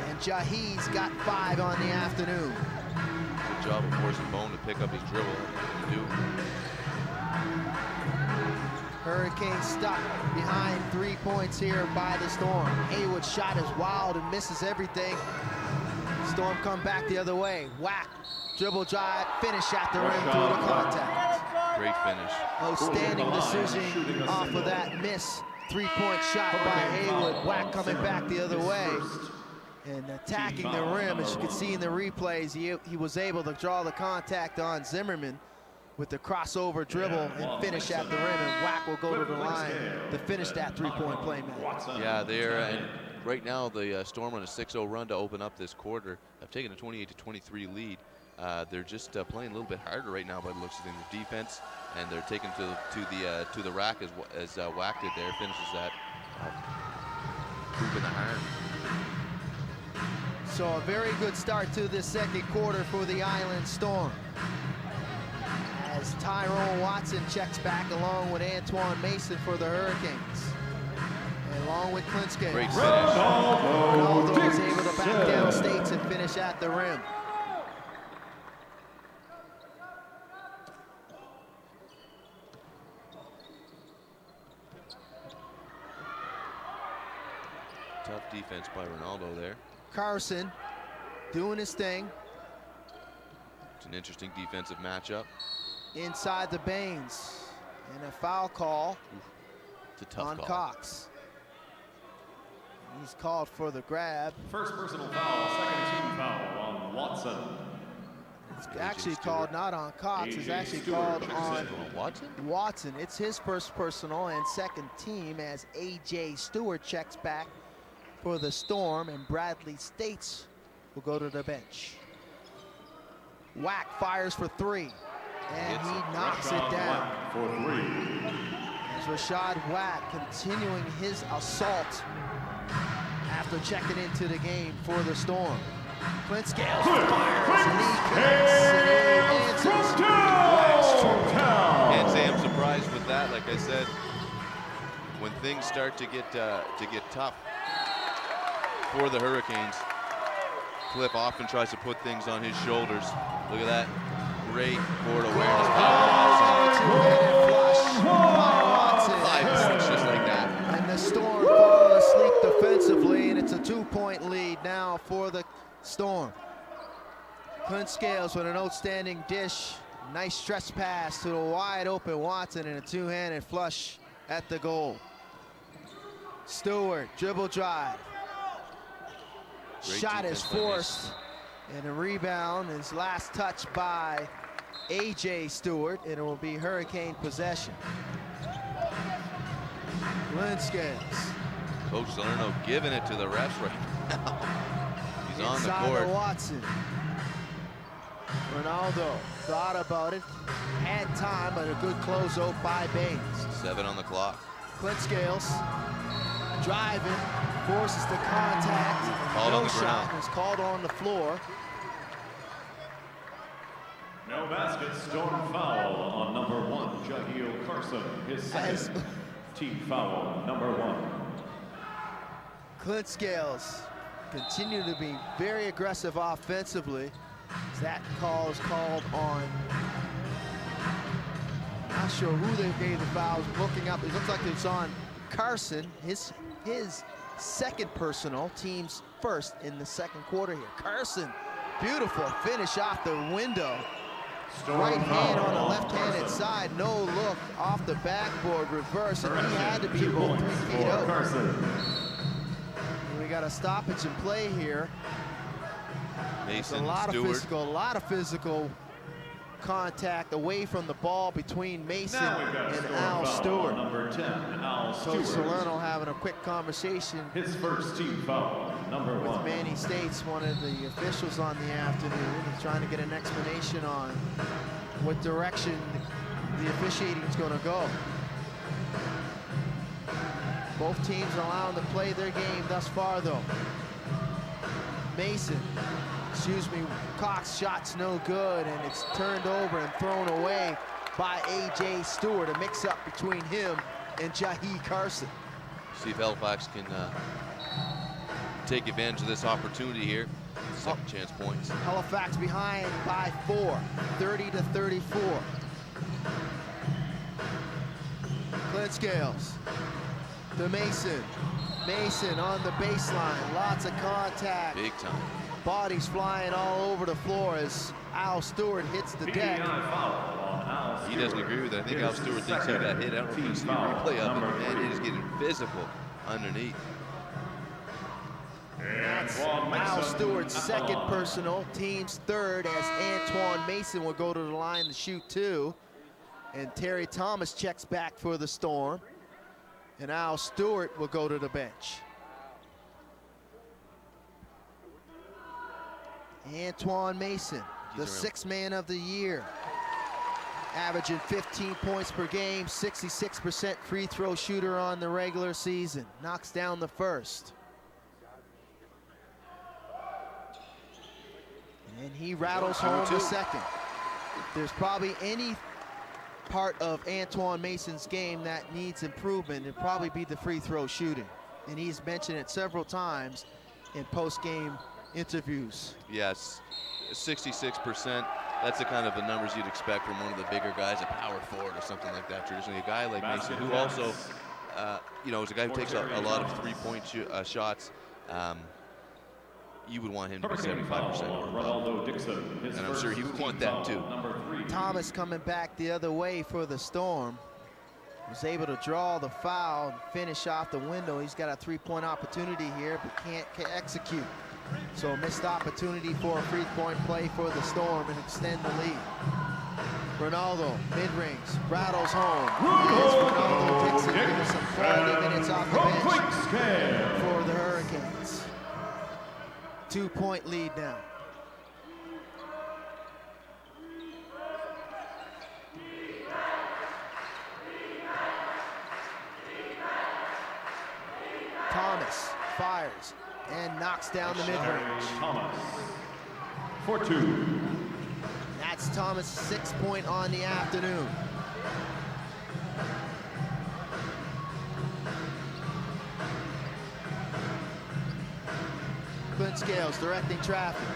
And Jahi's got 5 on the afternoon. Good job of forcing Bone to pick up his dribble. What do. Hurricanes stuck behind 3 points here by the Storm. Haywood's shot is wild and misses everything. Storm come back the other way. Whack, dribble drive, finish at the rim through the contact. Great finish. Outstanding decision off of that miss. 3-point shot by Haywood. Whack coming back the other way. And attacking the rim, as you can see in the replays, he was able to draw the contact on Zimmerman with the crossover dribble and finish at the rim, and Whack will go to the line to finish that 3-point play, man. Yeah, and right now the Storm on a 6-0 run to open up this quarter. Have taken a 28-23 lead. They're just playing a little bit harder right now by the looks of things. Their defense, and they're taken to the rack as Whack did there. Finishes that hoop in the iron. So a very good start to this second quarter for the Island Storm, as Tyrone Watson checks back along with Antoine Mason for the Hurricanes. And along with Clint. Great finish. Ronaldo was able to back down States and finish at the rim. Tough defense by Ronaldo there. Carson doing his thing. It's an interesting defensive matchup. Inside the Baines, and a foul call It's a tough on call. Cox. He's called for the grab. First personal foul, second team foul on Watson. It's actually called not on Cox, it's actually called on Watson. It's his first personal and second team, as A.J. Stewart checks back for the Storm, and Bradley States will go to the bench. Whack fires for 3, and he knocks it down. For 3. As Rashad Whack continuing his assault after checking into the game for the Storm. Clint Scales fires, and he connects, and he answers. Can't say I'm surprised with that. Like I said, when things start to get tough for the Hurricanes, Cliff often tries to put things on his shoulders. Look at that. Great court awareness by Watson. 5 points just like that. And the Storm falling asleep defensively, and it's a 2-point lead now for the Storm. Clint Scales with an outstanding dish. Nice stretch pass to the wide open Watson and a two-handed flush at the goal. Stewart, dribble drive. Great Shot is defense by forced, and a rebound is last touched by A.J. Stewart, and it will be Hurricane possession. Clint Scales. Coach Salerno giving it to the refs right now. He's on the Inside court. to Watson. Ronaldo thought about it, had time, but a good closeout by Baines. 7 on the clock. Clint Scales driving, forces the contact. Called No on the shot ground. is called on the floor. No basket, Storm foul on number 1, Jaheel Carson. His second team foul, number 1. Clint Scales continue to be very aggressive offensively. That call is called on, not sure who they gave the fouls, looking up, it looks like it's on Carson, his second personal, team's first in the second quarter here. Carson, beautiful finish off the window. Right hand on the left-handed side, no look off the backboard, reverse, and he had to be about 3 feet out. We got a stoppage in play here. Mason, A lot Stewart. of physical contact away from the ball between Mason Now we've got a and Storm Al foul Stewart. on number 10, Al Coach Stewart. Salerno having a quick conversation His first team foul, number with 1. Manny States, one of the officials on the afternoon. He's trying to get an explanation on what direction the officiating is going to go. Both teams are allowing to play their game thus far, though. Cox shot's no good, and it's turned over and thrown away by A.J. Stewart, a mix-up between him and Jaheel Carson. See if Halifax can take advantage of this opportunity here. Second chance points. Halifax behind by 4, 30-34. Clint Scales to Mason. Mason on the baseline, lots of contact. Big time. Bodies flying all over the floor as Al Stewart hits the deck. He doesn't agree with it. I think Al Stewart thinks he got hit. I don't know if you see a replay of it. Man, he is getting physical underneath. That's Al Stewart's second personal, team's third, as Antoine Mason will go to the line to shoot 2. And Terry Thomas checks back for the Storm. And Al Stewart will go to the bench. Antoine Mason, the 6th man of the year. Averaging 15 points per game, 66% free throw shooter on the regular season. Knocks down the first. And he rattles home the second. If there's probably any part of Antoine Mason's game that needs improvement, it'd probably be the free throw shooting. And he's mentioned it several times in post-game interviews. Yes, 66%. That's the kind of the numbers you'd expect from one of the bigger guys, a power forward or something like that. Traditionally, a guy like Mason, who also, is a guy who takes a lot of three-point shots. You would want him to be 75% or above. And I'm sure he would want that too. Thomas coming back the other way for the Storm. Was able to draw the foul and finish off the window. He's got a 3-point opportunity here, but can't execute. So a missed opportunity for a free-point play for the Storm and extend the lead. Ronaldo, mid-range, rattles home. Ronaldo Dixon giving some quality minutes off the bench for the Hurricanes. 2-point lead now. Thomas fires and knocks down the mid-range. Thomas for 2. That's Thomas' 6th point on the afternoon. Clint Scales directing traffic.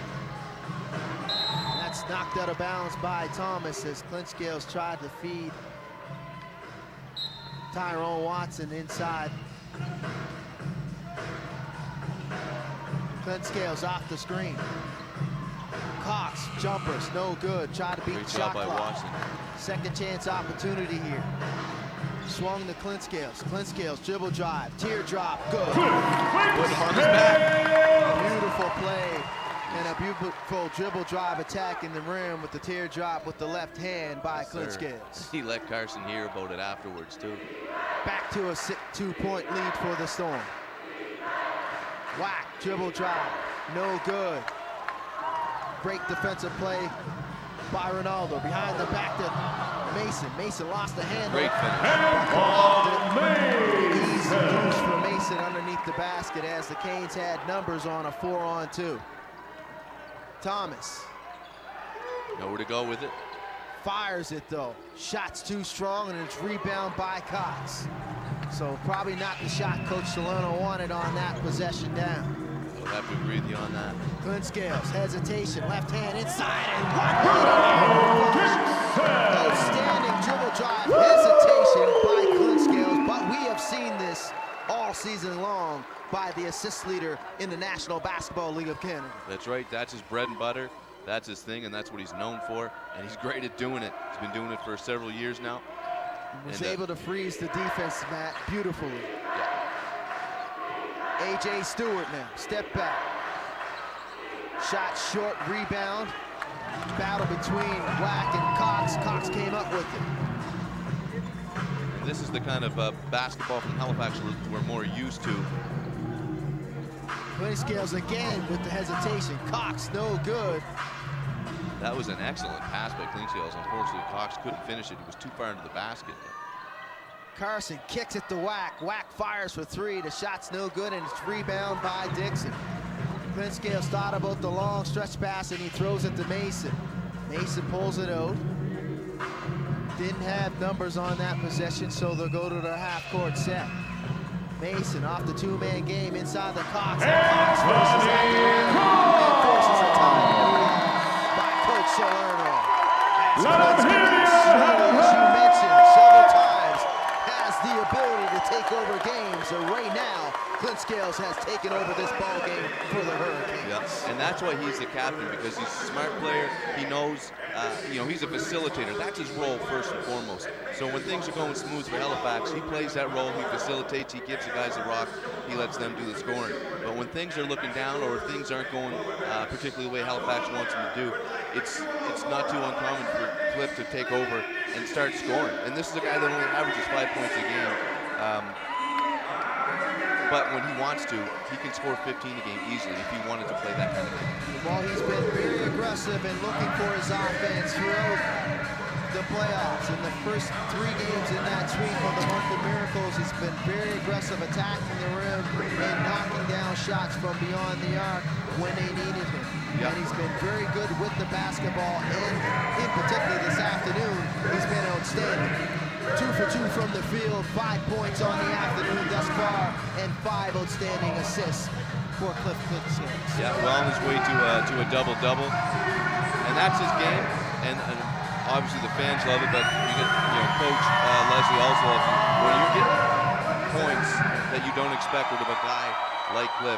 And that's knocked out of bounds by Thomas as Clint Scales tried to feed Tyrone Watson inside. Clint Scales off the screen. Cox, jumpers, no good. Tried to beat the shot clock. Watson. Second chance opportunity here. Swung to Clint Scales. Clint Scales, dribble drive, teardrop, good. Put him on his back. Beautiful play and a beautiful dribble drive attack in the rim with the teardrop with the left hand by Clint Scales. He let Carson hear about it afterwards too. Back to a 2-point lead for the Storm. Whack, dribble drive, no good. Great defensive play by Ronaldo. Behind the back to Mason. Mason lost the handle. Great finish. Easy use for Mason underneath the basket as the Canes had numbers on a 4-on-2. Thomas. Nowhere to go with it. Fires it though. Shot's too strong and it's rebound by Cox. So probably not the shot Coach Salerno wanted on that possession down. I'll have to agree with you on that. Clint Scales, hesitation, left hand inside and outstanding dribble drive, hesitation by Clint Scales, but we have seen this all season long by the assist leader in the National Basketball League of Canada. That's right, that's his bread and butter. That's his thing, and that's what he's known for, and he's great at doing it. He's been doing it for several years now. Was able to freeze the defense, Matt, beautifully. A.J. Stewart now, step back. Shot short, rebound. Battle between Wack and Cox. Cox came up with it. And this is the kind of basketball from Halifax we're more used to. Clint Scales again with the hesitation. Cox, no good. That was an excellent pass by Clint Scales. Unfortunately, Cox couldn't finish it. He was too far into the basket. Carson kicks it to Wack. Wack fires for three. The shot's no good, and it's rebound by Dixon. Clint Scales thought about the long stretch pass, and he throws it to Mason. Mason pulls it out. Didn't have numbers on that possession, so they'll go to their half-court set. Mason off the two-man game inside the Cox. And Cox forces at the rim and forces a timeout by Coach Salerno. As Clint Scales, as you mentioned several times, has the ability to take over games. And right now, Clint Scales has taken over this ball game for the Hurricanes. Yeah. And that's why he's the captain, because he's a smart player. He knows, he's a facilitator. That's his role first and foremost. So when things are going smooth for Halifax, he plays that role. He facilitates. He gives the guys the rock. He lets them do the scoring. But when things are looking down or things aren't going particularly the way Halifax wants them to do, it's not too uncommon for Cliff to take over and start scoring. And this is a guy that only averages 5 points a game. But when he wants to, he can score 15 a game easily if he wanted to play that kind of game. Well, he's been very aggressive and looking for his offense throughout the playoffs. In the first 3 games in that streak of the month of miracles, he's been very aggressive, attacking the rim and knocking down shots from beyond the arc when they needed him. Yep. And he's been very good with the basketball, and in particular this afternoon, he's been outstanding. 2 for 2 from the field, 5 points on the afternoon thus far, and 5 outstanding assists for Cliff Scales. Yeah, well on his way to a double-double, and that's his game. And obviously the fans love it, but Coach Leslie also loves it. When you're getting points that you don't expect out of a guy like Cliff,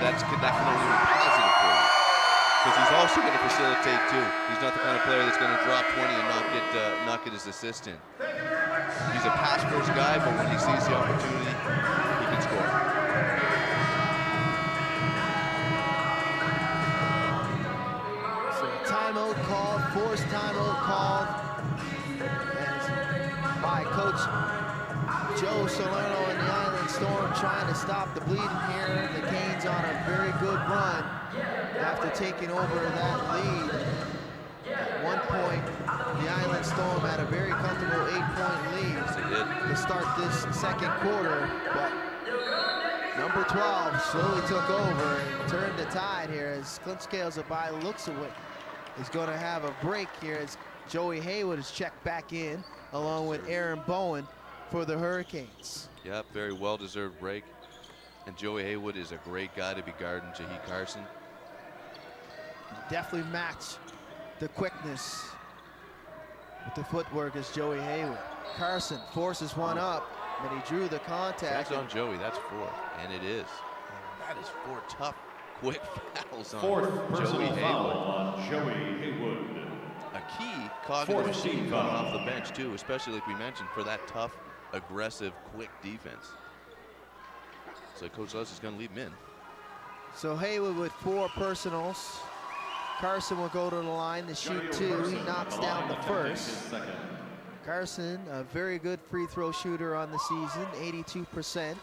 that can only be positive for you. Because he's also going to facilitate too. He's not the kind of player that's going to drop 20 and not get his assist in. He's a pass-first guy, but when he sees the opportunity, he can score. So timeout called, forced timeout called by Coach Joe Salerno and the Island Storm trying to stop the bleeding here. The Canes on a very good run after taking over that lead. At one point, the Island Storm had a very comfortable 8-point lead to start this second quarter, but number 12 slowly took over and turned the tide here as Clint Scales, by the looks of it, is going to have a break here as Joey Haywood is checked back in along with Aaron Bowen for the Hurricanes. Yep, very well-deserved break. And Joey Haywood is a great guy to be guarding Jahi Carson. Definitely match the quickness with the footwork as Joey Haywood. Carson forces one up, but he drew the contact. That's on Joey, that's 4, and it is. That is 4 tough, quick fouls on Fourth Joey personal foul Haywood. on Joey Haywood. A key cog in the Fourth machine team coming foul. off the bench too, especially like we mentioned, for that tough, aggressive, quick defense. So Coach Leslie's gonna leave him in. So Haywood with 4 personals. Carson will go to the line to shoot 2. He knocks down the first. Carson, a very good free throw shooter on the season, 82%.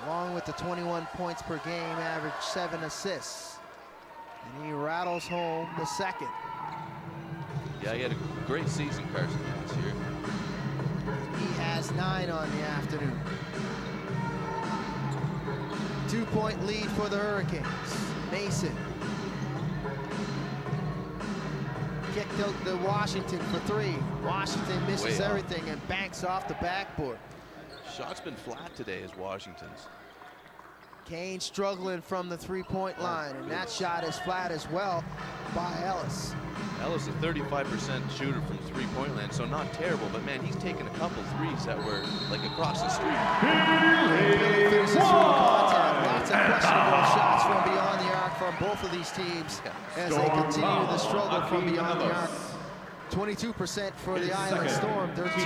Along with the 21 points per game, average 7 assists. And he rattles home the second. Yeah, he had a great season, Carson, last year. He has 9 on the afternoon. 2-point lead for the Hurricanes. Mason kicked out to Washington for 3. Washington misses Way off. everything and banks off the backboard. Shot's been flat today as Washington's. Kane struggling from the 3-point line, and that shot is flat as well by Ellis. Ellis, a 35% shooter from 3-point land, so not terrible, but man, he's taken a couple threes that were like across the street. Billy finishes through contact. Lots of questionable shots from beyond the arc from both of these teams as they continue the struggle from beyond the arc. 22% for the Island Storm. They're 2 for 10.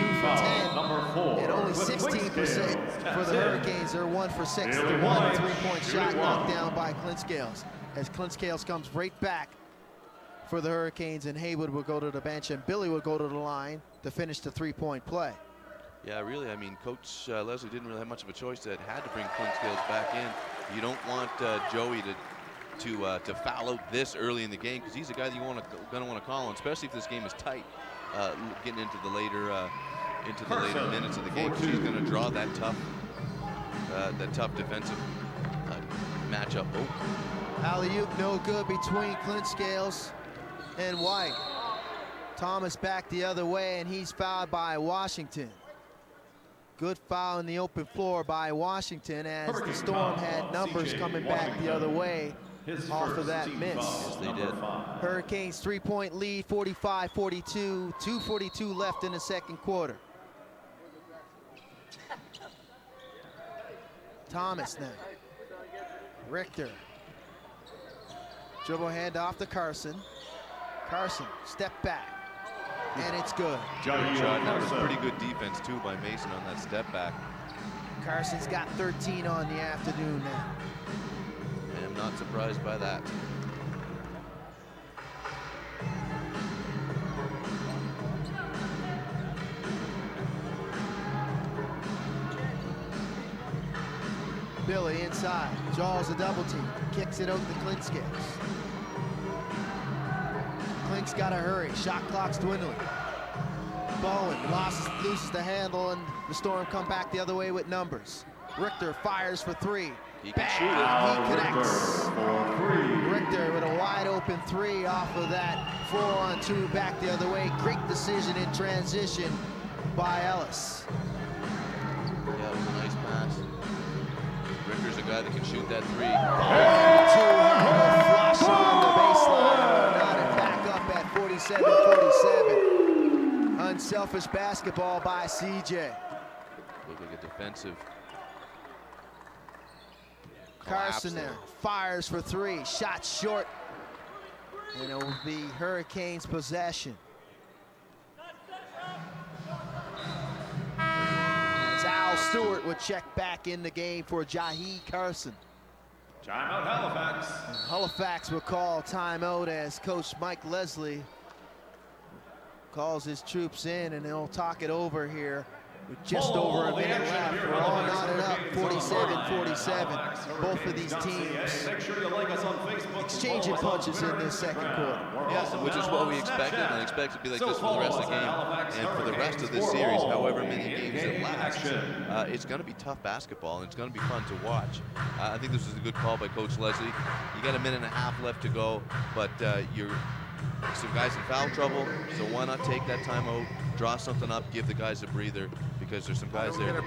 And only 16% for the Hurricanes. They're 1 for 6. The 1 3-point shot knocked down by Clint Scales. As Clint Scales comes right back for the Hurricanes, and Haywood will go to the bench, and Billy will go to the line to finish the 3-point play. Yeah, really, I mean, Coach Leslie didn't really have much of a choice that had to bring Clint Scales back in. You don't want Joey to foul out this early in the game, because he's a guy that you're gonna want to call on, especially if this game is tight, getting into the later minutes of the game, because he's going to draw that tough defensive matchup. Oh, Alley-oop no good between Clint Scales and White. Thomas back the other way, and he's fouled by Washington. Good foul in the open floor by Washington, as the Storm had numbers coming back the other way off of that miss. yes, they did. Hurricanes 3-point lead, 45-42, 2:42 left in the second quarter. Thomas now. Richter. Dribble hand off to Carson. Carson, step back, and it's good. Good shot. That was pretty good defense too by Mason on that step back. Carson's got 13 on the afternoon now. And I'm not surprised by that. Billy inside, draws a double team, kicks it out to Clint Scales. Clint's got to hurry, shot clock's dwindling. Bowen loses the handle, and the Storm come back the other way with numbers. Richter fires for 3. He can shoot He it. connects. Richter with a wide open 3 off of that 4-on-2 back the other way. Great decision in transition by Ellis. Yeah, it was a nice pass. Richter's a guy that can shoot that 3. Flush on the baseline. Not it back up at 47-47. Unselfish basketball by CJ. Looked like a defensive Carson collapse there fires for 3. Shot short. And it will be Hurricanes possession. Al Stewart would check back in the game for Jahi Carson. Timeout Halifax. And Halifax will call timeout as Coach Mike Leslie calls his troops in, and they'll talk it over here with just over a minute left. We're all knotted up, 47-47. Both of these teams Make sure you like us on Facebook. exchanging punches in this second quarter. Yes, which is what we expected, and I expect it to be like this for the rest of the game. And for the rest of this series, however many games it lasts, it's going to be tough basketball, and it's going to be fun to watch. I think this was a good call by Coach Leslie. You got a minute and a half left to go, but you're some guys in foul trouble, so why not take that time out, draw something up, give the guys a breather, because there's some guys there that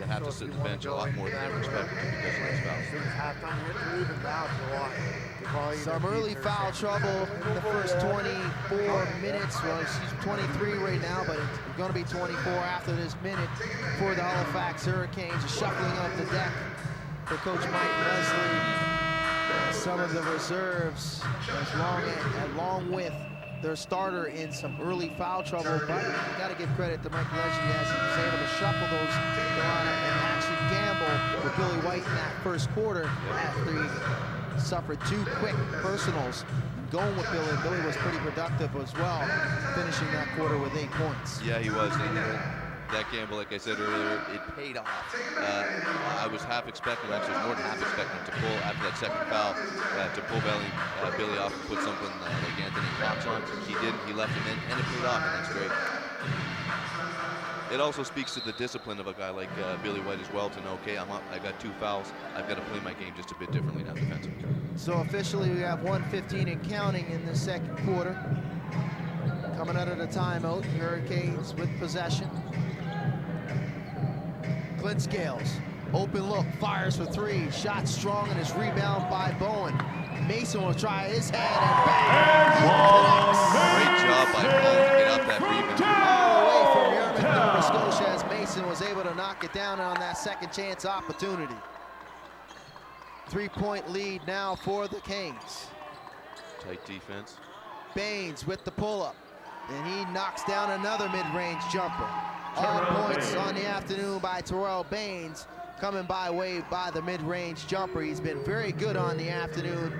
have to sit in the bench a lot more than they were expected to because of those fouls. Some early foul trouble in the first 24 minutes. Well, she's 23 right now, but it's going to be 24 after this minute for the Halifax Hurricanes. A shuffling of the deck for Coach Mike Leslie. Some of the reserves, along with their starter in some early foul trouble, but you got to give credit to Mike Leslie as he was able to shuffle those and actually gamble with Billy White in that first quarter after he suffered 2 quick personals. Going with Billy, Billy was pretty productive as well, finishing that quarter with 8 points. Yeah, he was. And that gamble, like I said earlier, it paid off. I was half expecting, actually more than half expecting to pull, after that second foul, to pull Billy off and put something like Anthony Cox on. He didn't, he left him in, and it paid off, and that's great. It also speaks to the discipline of a guy like Billy White as well to know, okay, I got 2 fouls, I've got to play my game just a bit differently now defensively. So officially we have 1:15 and counting in the second quarter. Coming out of the timeout, Hurricanes with possession. Clint Scales, open look, fires for 3, shot strong and is rebound by Bowen. Mason will try his head and bang! Great job by Bowen to get up that rebound. All away from Yarmouth, Nova Scotia, as Mason was able to knock it down on that second chance opportunity. 3-point lead now for the Canes. Tight defense. Baines with the pull-up, and he knocks down another mid-range jumper. All points on the afternoon by Terrell Baines, coming by way by the mid-range jumper. He's been very good on the afternoon,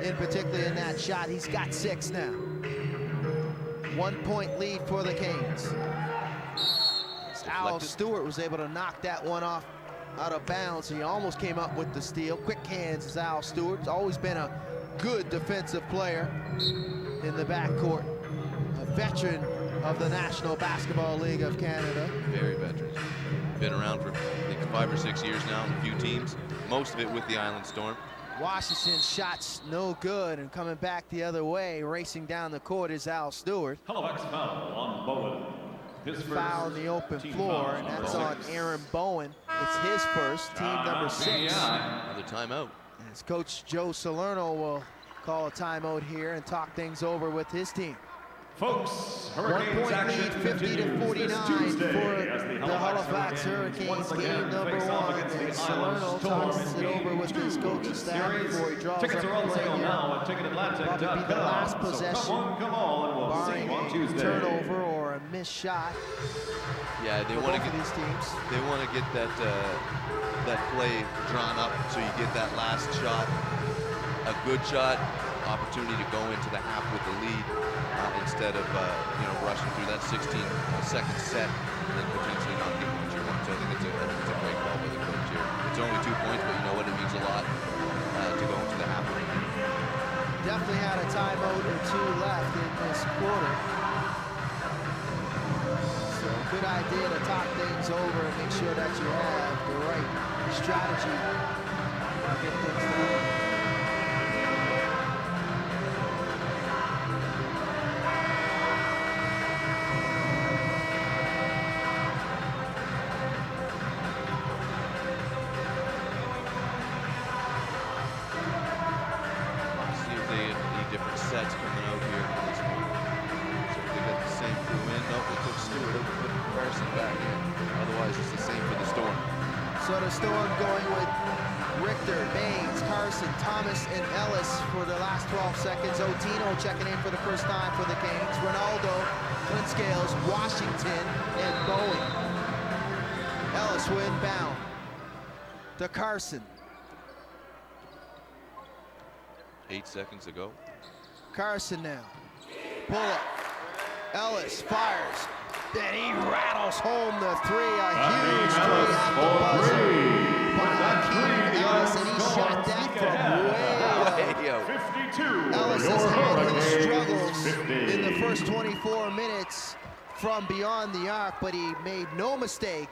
in particular in that shot. He's got 6 now. 1-point lead for the Canes. Al Stewart was able to knock that one off out of bounds. He almost came up with the steal. Quick hands is Al Stewart. He's always been a good defensive player in the backcourt. A veteran of the National Basketball League of Canada. Very veteran. Been around for I think 5 or 6 years now on a few teams, most of it with the Island Storm. Washington's shots no good, and coming back the other way, racing down the court is Al Stewart. Halifax foul on Bowen. His Foul on the open floor, and that's on Aaron Bowen. It's his first, team number 6. Another timeout. As Coach Joe Salerno will call a timeout here and talk things over with his team. Folks, Hurricanes 1-point action lead, 50 to 49 continues this Tuesday for as the Halifax Hurricanes, once game again number face off 1. against And the Salerno Island talks Storm it in over with Game his 2 coaching of the staff series. before he draws Tickets up are on the play sale here. now at ticketatlantic.com. Probably be the last So possession, come on, and we'll see barring you on a Tuesday. turnover or a missed shot. Yeah, they for want to both get of these teams. They want to get that play drawn up so you get that last shot, a good shot, opportunity to go into the half with the lead instead of rushing through that 16-second set and then potentially not getting what you want. So I think it's a great call by the coach here. It's only 2 points, but you know what, it means a lot to go into the half. Definitely had a timeout or 2 left in this quarter. So good idea to talk things over and make sure that you have the right strategy to get things done. Sets coming out here for this one. So they got the same crew in. Nope, they took Stewart out and put Carson back in. Otherwise, it's the same for the Storm. So the Storm going with Richter, Baines, Carson, Thomas, and Ellis for the last 12 seconds. Otino checking in for the first time for the Canes. Ronaldo, Clint Scales, Washington, and Bowen. Ellis will inbound to Carson. 8 seconds to go. Carson now. Pull up. Ellis fires. Then he rattles home the 3. A huge 3 at the buzzer by Hakeem Ellis, and he shot that from way out. 52. Ellis has had his struggles in the first 24 minutes from beyond the arc, but he made no mistake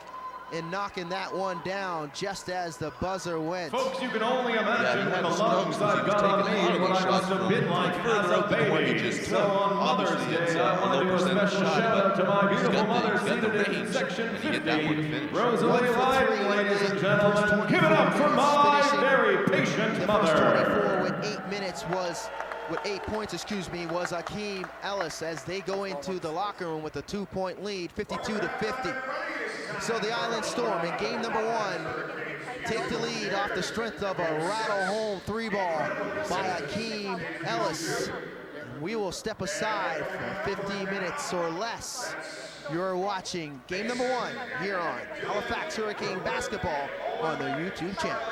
in knocking that one down just as the buzzer went. Folks, you can only imagine he had the struggles lungs because I've he was got on taking a me lot of when these I must shots have been from like further as out a than the one he baby. just So took. on Mother's Obviously, it's Day, a I want low to do a percentage special shot, shout out to my but he's beautiful got mother the seated in range, section and he hit that one to 50. finish. Rosalie 1 for 3 Lively, ladies and tonight. gentlemen. Give it up for First 24 my minutes finishing. very patient The first mother. 24 with 8 minutes was, with 8 points, was Akeem Ellis as they go into the locker room with a 2-point lead, 52-50. So the Island Storm in game number 1 take the lead off the strength of a rattle-home 3-ball by Akeem Ellis. We will step aside for 15 minutes or less. You're watching game number 1 here on Halifax Hurricane Basketball on the YouTube channel.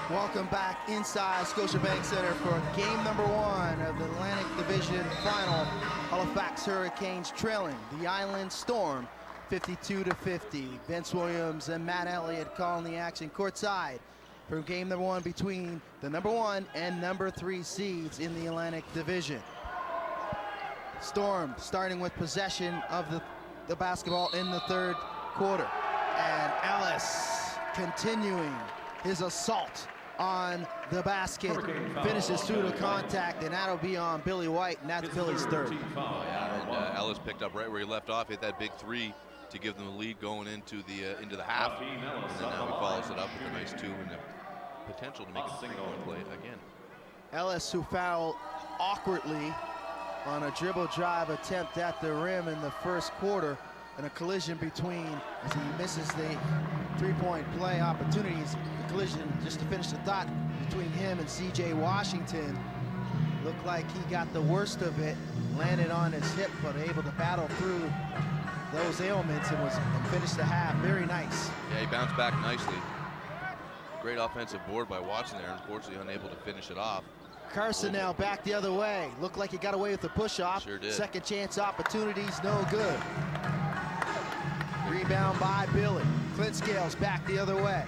Welcome back inside Scotiabank Center for game number 1 of the Atlantic Division Final. Halifax Hurricanes trailing the Island Storm 52-50. Vince Williams and Matt Elliott calling the action courtside for game number 1 between the number 1 and number 3 seeds in the Atlantic Division. Storm starting with possession of the basketball in the 3rd quarter. And Ellis continuing his assault on the basket, finishes through the contact, and that'll be on Billy White, and that's Billy's 3rd. And Ellis picked up right where he left off, hit that big 3 to give them the lead going into the half. And then now he follows it up with a nice 2 and the potential to make a single-point play again. Ellis, who fouled awkwardly on a dribble drive attempt at the rim in the 1st quarter, and a collision between, as he misses the 3-point play opportunities, the collision, just to finish the thought, between him and C.J. Washington. Looked like he got the worst of it, landed on his hip, but able to battle through those ailments and finish the half. Very nice. Yeah, he bounced back nicely. Great offensive board by Watson there, unfortunately unable to finish it off. Carson now back the other way. Looked like he got away with the push-off. Sure did. Second chance opportunities, no good. Rebound by Billy. Clint Scales back the other way.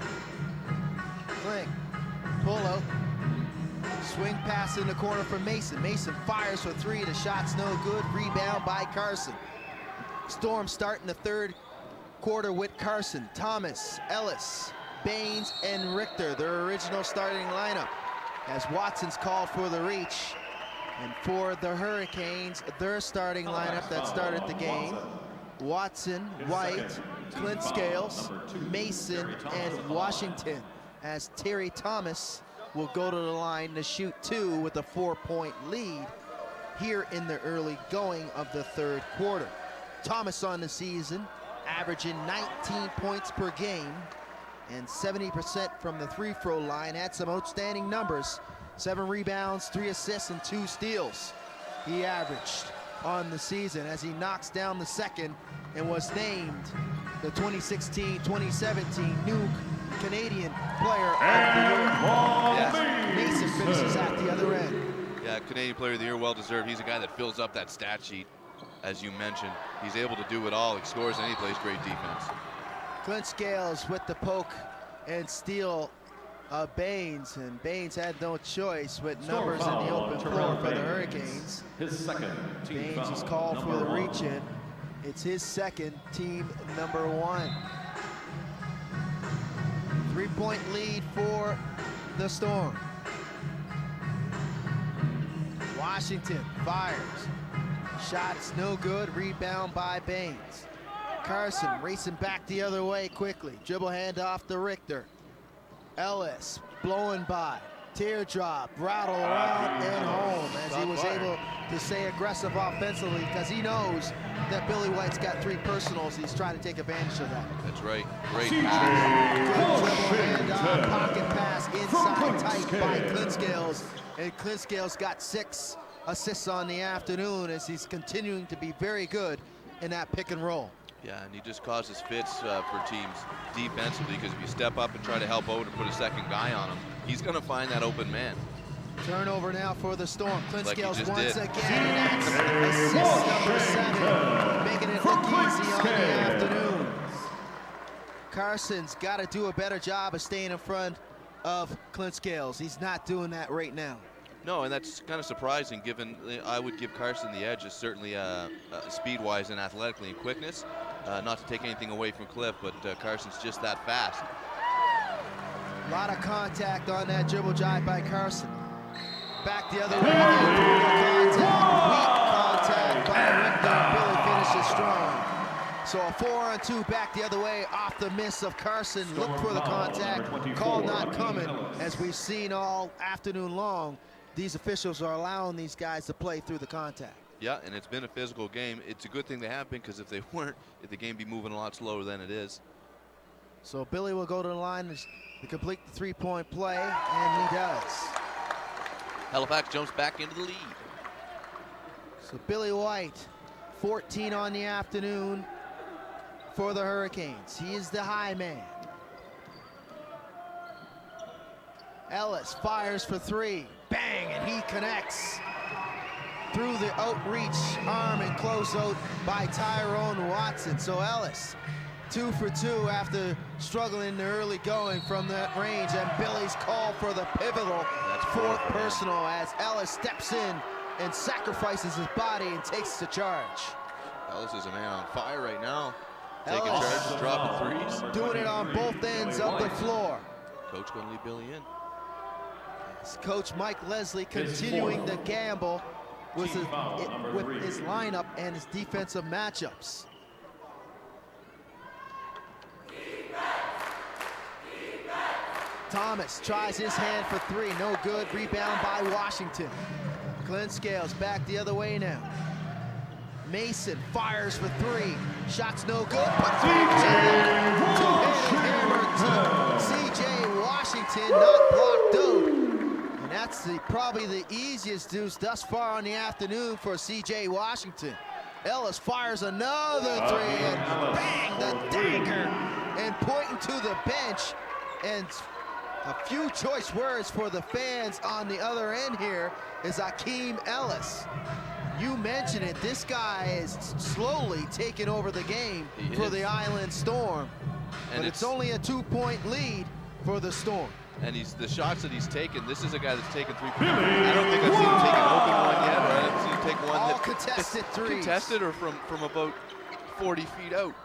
Clint, pull-out. Swing pass in the corner for Mason. Mason fires for 3. The shot's no good. Rebound by Carson. Storm starting the 3rd quarter with Carson, Thomas, Ellis, Baines, and Richter, their original starting lineup. As Watson's called for the reach. And for the Hurricanes, their starting lineup that started the game. Watson, White, Clint Scales, Mason, and Washington, as Terry Thomas will go to the line to shoot 2 with a 4-point lead here in the early going of the 3rd quarter. Thomas on the season, averaging 19 points per game and 70% from the free-throw line. Had some outstanding numbers. 7 rebounds, 3 assists, and 2 steals he averaged on the season as he knocks down the 2nd and was named the 2016-2017 new Canadian Player of the Year. Yes. Mason finishes at the other end. Yeah, Canadian Player of the Year, well-deserved. He's a guy that fills up that stat sheet, as you mentioned. He's able to do it all. He scores and he plays great defense. Clint Scales with the poke and steal of Baines, and Baines had no choice with numbers in the open floor for the Hurricanes. His 2nd team Baines foul, is called for the number 1. reach-in. It's his 2nd, team number 1. 3-point lead for the Storm. Washington fires. Shot's no good, rebound by Baines. Carson racing back the other way quickly. Dribble handoff to Richter. Ellis blowing by. Teardrop, rattle around and home as he was able to stay aggressive offensively because he knows that Billy White's got 3 personals. He's trying to take advantage of that. That's right. Great pass. Good dribble handoff, pocket pass inside tight by Clint Scales. And Clint Scales got 6 assists on the afternoon as he's continuing to be very good in that pick and roll. Yeah, and he just causes fits for teams defensively because if you step up and try to help out and put a 2nd guy on him, he's going to find that open man. Turnover now for the Storm. Clint Like Scales once did. again, and that's assist number 7, making it look easy on the afternoon. Carson's got to do a better job of staying in front of Clint Scales. He's not doing that right now. No, and that's kind of surprising given I would give Carson the edge, certainly speed-wise and athletically and quickness. Not to take anything away from Cliff, but Carson's just that fast. A lot of contact on that dribble drive by Carson. Back the other way again, contact, weak contact by Richter. Billy finishes strong. So a 4-on-2 back the other way off the miss of Carson. Look for the contact, call not coming. As we've seen all afternoon long, these officials are allowing these guys to play through the contact. Yeah, and it's been a physical game. It's a good thing they have been because if they weren't, the game would be moving a lot slower than it is. So Billy will go to the line to complete the 3-point play, and he does. Halifax jumps back into the lead. So Billy White, 14 on the afternoon for the Hurricanes. He is the high man. Ellis fires for three. Bang, and he connects through the outreach arm and closeout by Tyrone Watson. So Ellis, 2 for 2 after struggling in the early going from that range, and Billy's call for the pivotal fourth personal as Ellis steps in and sacrifices his body and takes the charge. Ellis is a man on fire right now. Ellis Taking charges, dropping threes. doing it on both ends of the floor. Coach going to leave Billy in. Coach Mike Leslie continuing the gamble with his lineup and his defensive matchups. Thomas tries his hand for three, no good. Rebound by Washington. Clint Scales back the other way now. Mason fires for three. Shots no good. But two-handed hammer to C.J. Washington, not blocked out. And that's probably the easiest deuce thus far on the afternoon for C.J. Washington. Ellis fires another three, and bang, the dagger. And pointing to the bench, and a few choice words for the fans on the other end here is Akeem Ellis. You mentioned it, this guy is slowly taking over the game for the Island Storm. And it's only a 2-point lead for the Storm. And the shots that he's taken, this is a guy that's taken three-pointers. I don't think I've seen him take an open one yet, or I haven't seen him take one all that contested threes. Contested or from about 40 feet out.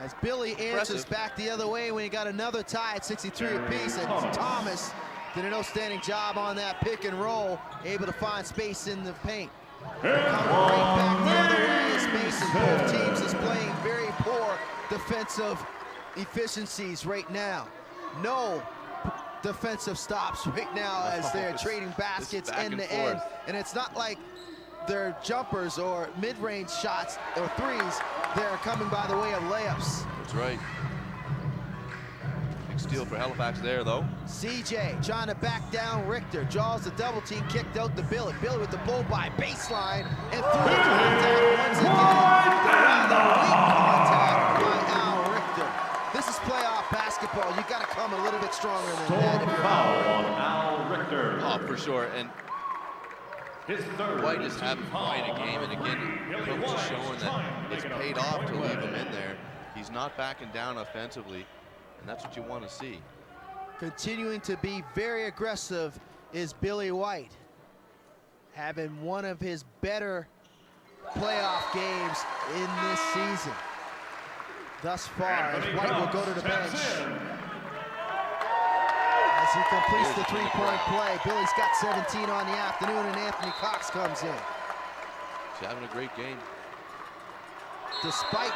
As Billy answers back the other way when he got another tie at 63 apiece, and Thomas did an outstanding job on that pick and roll, able to find space in the paint. Coming right back the other way is Mason. Both teams displaying very poor defensive efficiencies right now. No defensive stops right now as they're trading baskets end to end. And it's not like they're jumpers or mid-range shots or threes. They're coming by the way of layups. That's right. Big steal for Halifax there, though. CJ trying to back down Richter. Jaws the double team, kicked out to Billy. Billy with the blow by baseline and through the contact once again. Rather weak contact by Al Richter. This is playoff basketball. You got to come a little bit stronger than that. Foul on Al Richter. Oh, for sure. And White is having quite a game, and again, Coach is showing that it's paid off to leave him in there. He's not backing down offensively, and that's what you want to see. Continuing to be very aggressive is Billy White, having one of his better playoff games in this season thus far, as White will go to the bench. As he completes the three-point play, Billy's got 17 on the afternoon, and Anthony Cox comes in. He's having a great game. Despite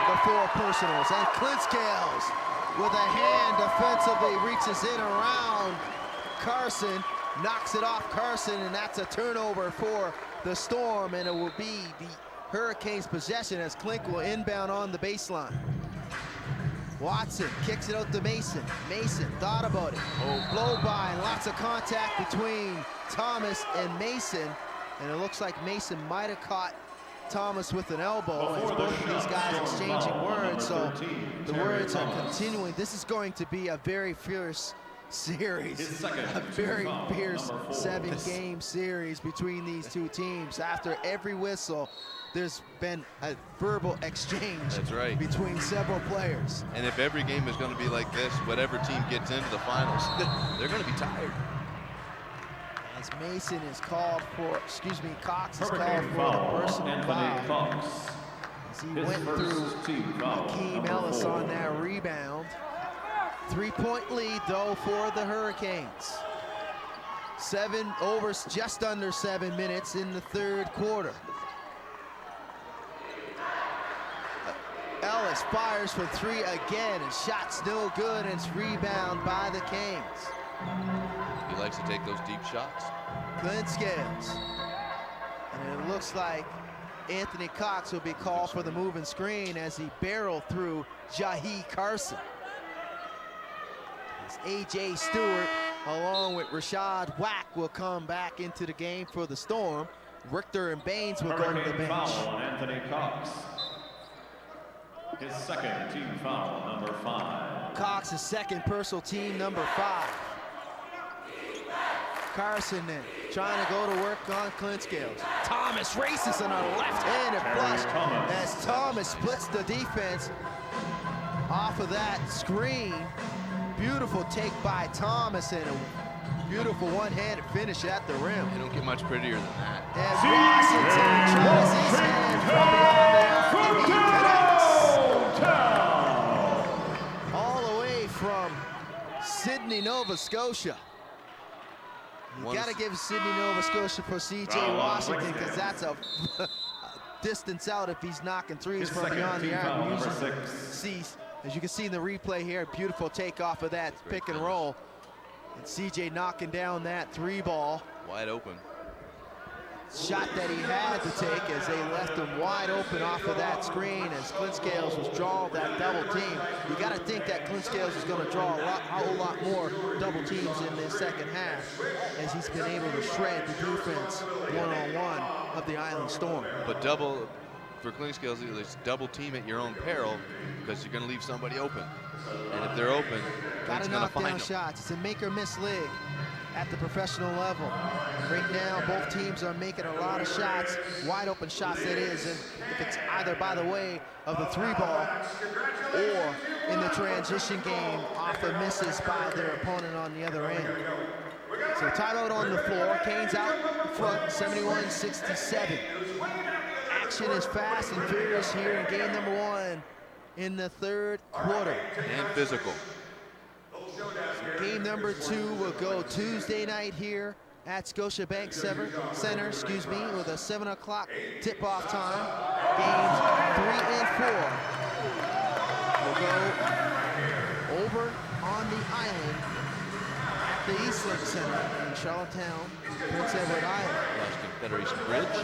the four personals, and Clint Scales with a hand defensively reaches in around Carson, knocks it off Carson, and that's a turnover for the Storm, and it will be the Hurricanes' possession as Clint will inbound on the baseline. Watson kicks it out to Mason. Mason thought about it. Blow by, and lots of contact between Thomas and Mason. And it looks like Mason might have caught Thomas with an elbow. As both of these guys exchanging words, so the words are continuing. This is going to be a very fierce series, a very fierce 7-game series between these two teams. After every whistle, there's been a verbal exchange between several players. And if every game is going to be like this, whatever team gets into the finals, they're going to be tired. As Mason is called for, Cox is called for the personal foul. As he went through Akeem Ellis on that rebound. 3-point lead though for the Hurricanes. Just under 7 minutes in the third quarter. Ellis fires for three again, and shot's no good, and it's rebound by the Canes. He likes to take those deep shots. Clint Scales. And it looks like Anthony Cox will be called for the move and screen as he barreled through Jahi Carson. As A.J. Stewart, along with Rashad Wack, will come back into the game for the Storm. Richter and Baines will go to the bench. Foul on Anthony Cox. His second team foul, number 5. Cox's second personal, team number 5. Carson then trying to go to work on Clint Scales. Thomas races on a left-handed flush as Thomas splits the defense off of that screen. Beautiful take by Thomas and a beautiful one-handed finish at the rim. They don't get much prettier than that. And Washington tries his hand from beyond the arc, and he connects. All the way from Sydney, Nova Scotia. You got to give Sydney, Nova Scotia for C.J. Washington, because that's a distance out if he's knocking threes from beyond the arc. As you can see in the replay here, beautiful takeoff of that pick and roll. And C.J. knocking down that 3 ball. Wide open. Shot that he had to take as they left him wide open off of that screen as Clint Scales was drawing that double team. You got to think that Clint Scales is going to draw a whole lot more double teams in this second half as he's been able to shred the defense one-on-one of the Island Storm. But for Clint Scales, it's double team at your own peril because you're going to leave somebody open. And if they're open, Got to knock down shots. It's a make or miss league at the professional level. Right now, both teams are making a lot of shots, wide open shots that is, and if it's either by the way of the 3 ball or in the transition game off of misses by their opponent on the other end. So timeout on the floor, Canes out front, 71-67. Action is fast and furious here in game number 1 in the 3rd quarter. And physical. Game number 2 will go Tuesday night here at Scotiabank Center, with a 7 o'clock tip-off time. Games 3 and 4 will go over on the island at the Eastland Center in Charlottetown, Prince Edward Island. Last Confederation Bridge.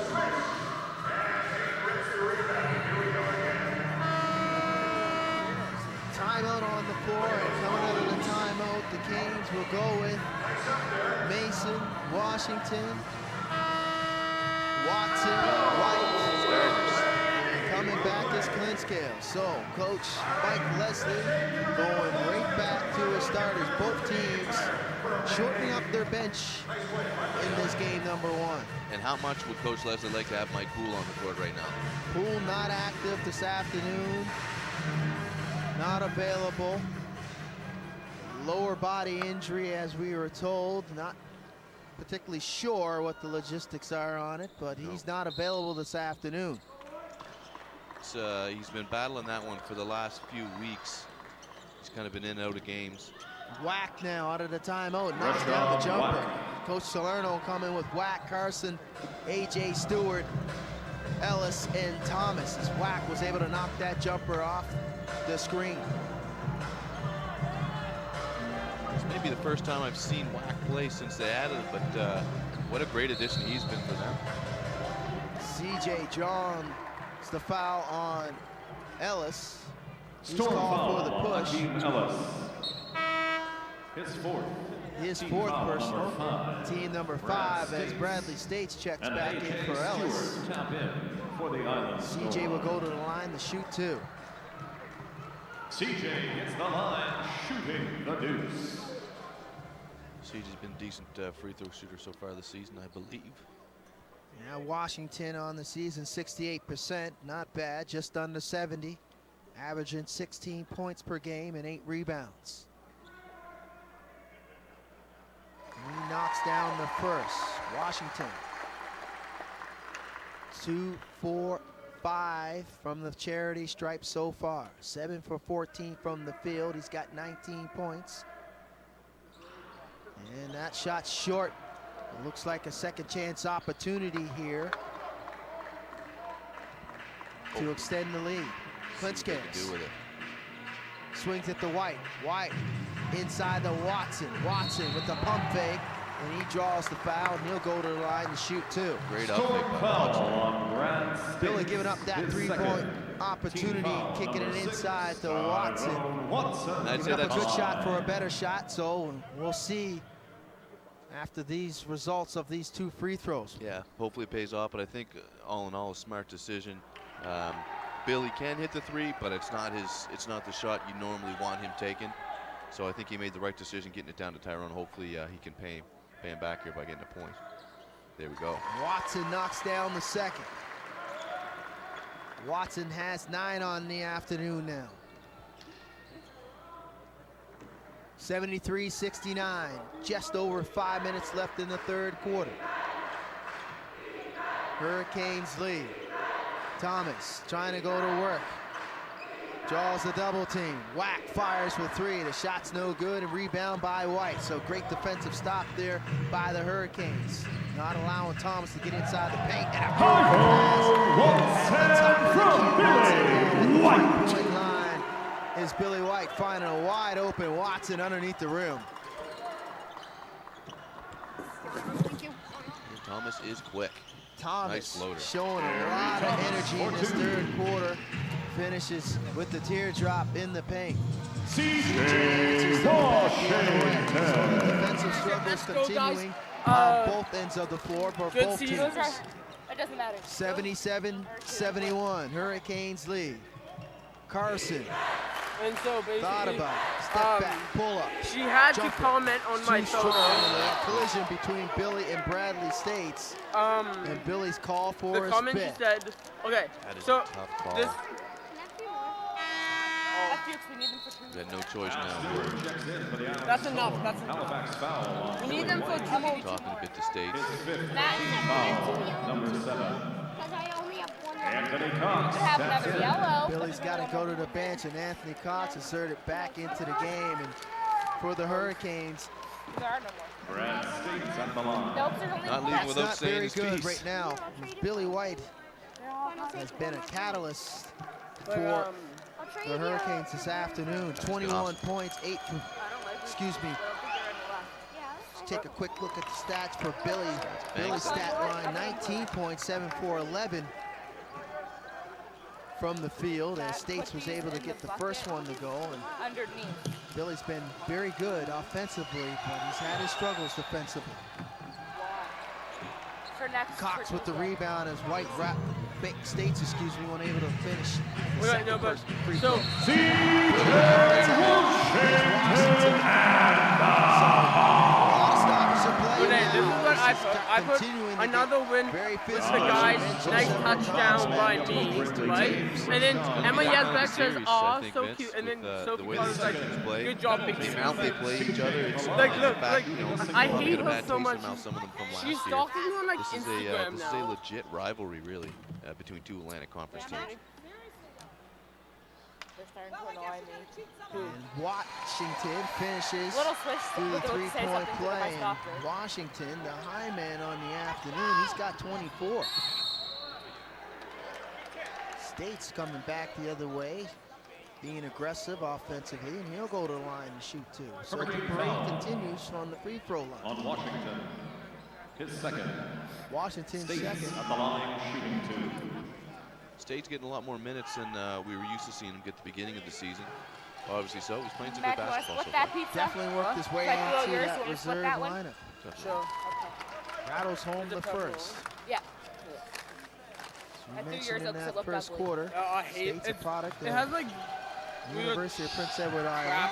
Timeout on the floor, and coming out of the timeout, the Canes will go with Mason, Washington, Watson, White, and coming back is Clint Scales. So Coach Mike Leslie going right back to his starters. Both teams shortening up their bench in this game number 1. And how much would Coach Leslie like to have Mike Poole on the court right now? Poole not active this afternoon. Not available. Lower body injury, as we were told. Not particularly sure what the logistics are on it, but he's not available this afternoon. He's been battling that one for the last few weeks. He's kind of been in and out of games. Whack now out of the timeout, knocks down the jumper. Coach Salerno coming with Whack, Carson, A.J. Stewart, Ellis, and Thomas. As Whack was able to knock that jumper off the screen. It's maybe the first time I've seen Whack play since they added him, but what a great addition he's been for them. C.J. John, it's the foul on Ellis. He's Storm called for the foul on push. Hakeem Ellis. His fourth personal. number 5. Team number 5 as Bradley States checks And back in A.J. for Ellis. Stewart tap in for the Island CJ Storm. will go to the line to shoot 2. CJ hits the line, shooting the deuce. CJ's been a decent free throw shooter so far this season, I believe. Now Washington on the season, 68%, not bad, just under 70, averaging 16 points per game and 8 rebounds. And he knocks down the first. Washington, 2, 4, 5 from the charity stripe so far. 7 for 14 from the field. He's got 19 points. And that shot short. It looks like a second chance opportunity here to extend the lead. Clint Scales Do with it. swings it to White. White inside to Watson. Watson with the pump fake, and he draws the foul, and he'll go to the line to shoot 2. Great Storm uptake by foul Watson. on Brad Billy States. giving up that His 3-point second. opportunity, Team foul kicking it number 6 inside to by Watson. Watson. And I'd say Giving up a that's good shot for a better shot, so we'll see after these results of these 2 free throws. Yeah, hopefully it pays off, but I think all in all, a smart decision. Billy can hit the three, but it's not the shot you normally want him taking. So I think he made the right decision getting it down to Tyrone. Hopefully he can pay him back here by getting a point. There we go. Watson knocks down the second. Watson has 9 on the afternoon now. 73-69, just over 5 minutes left in the third quarter. Hurricanes lead. Thomas trying to go to work. Draws the double team. Whack fires for 3. The shot's no good, and rebound by White. So great defensive stop there by the Hurricanes. Not allowing Thomas to get inside the paint. And a from Billy White. Point line is Billy White finding a wide open Watson underneath the rim. Thomas is quick. Thomas Nice floater. showing a lot of energy in this third quarter. Finishes with the teardrop in the paint. CJ Washington. Washington. Defensive struggles go, guys. continuing on both ends of the floor for Good both season. teams. It doesn't matter. 77-71, Hurricanes lead. Carson And so basically, thought about it. Step back, pull up. she had to Jumper. comment on my Too strong in photo. that collision between Billy and Bradley States. And Billy's call for The is comment she spit. said, okay, That is so a tough call. this, We need them for 2 We had no choice now. that's enough. That's enough. Halifax foul. We need them for 2 minutes. Talking a bit to States. Foul, number 7. Anthony Cox. have another yellow. Billy's got to go to the bench, and Anthony Cox inserted back into the game. And for the Hurricanes, There are no more. Brad States at the line. Nope, there's only Not one. leaving that's without not saying very his good piece. right now. Billy White has been a catalyst But, for the Hurricanes this afternoon. 21 points, 8 from, excuse me. Let's take a quick look at the stats for Billy. Billy's stat line, 19 points, 7 for 11 from the field, and States was able to get the first one to go. And Underneath. Billy's been very good offensively, but he's had his struggles defensively. For next. Cox with the rebound as White States, excuse me, unable to finish. The Wait, second no, but free so throw. CJ But hey, this is what I put another win with the guys. Nice touchdown by me, right? And then Emma Yazbek says, "Aw, so cute." And then Sophie was like, "Good job, big The amount they play each other, it's Like, look, back, like, you know, I probably hate got a her bad so taste much. from how some of them from last She's year. stalking me on like This is Instagram a now." legit rivalry, really, between two Atlantic Conference teams. They're starting to annoy me. And Washington finishes Little switch through the would say three-point something to my play. And stalker. Washington, the high man on the afternoon, he's got 24. States coming back the other way, being aggressive offensively, and he'll go to the line and shoot too. So the parade continues from the free throw line. on Washington. His second. Washington States second. at the line, shooting 2. State's getting a lot more minutes than we were used to seeing him get at the beginning of the season. Obviously so. He's playing some good Matt, you want to basketball so split far. that pizza? Definitely worked his way Should I throw into yours? that You wanna split reserve that one? lineup. Sure. Rattles home the first. Yeah. As I we threw yours mentioned in up 'cause it that looked first ugly. quarter, I hate State's a it. product It of has like University of Prince Edward Island. crap.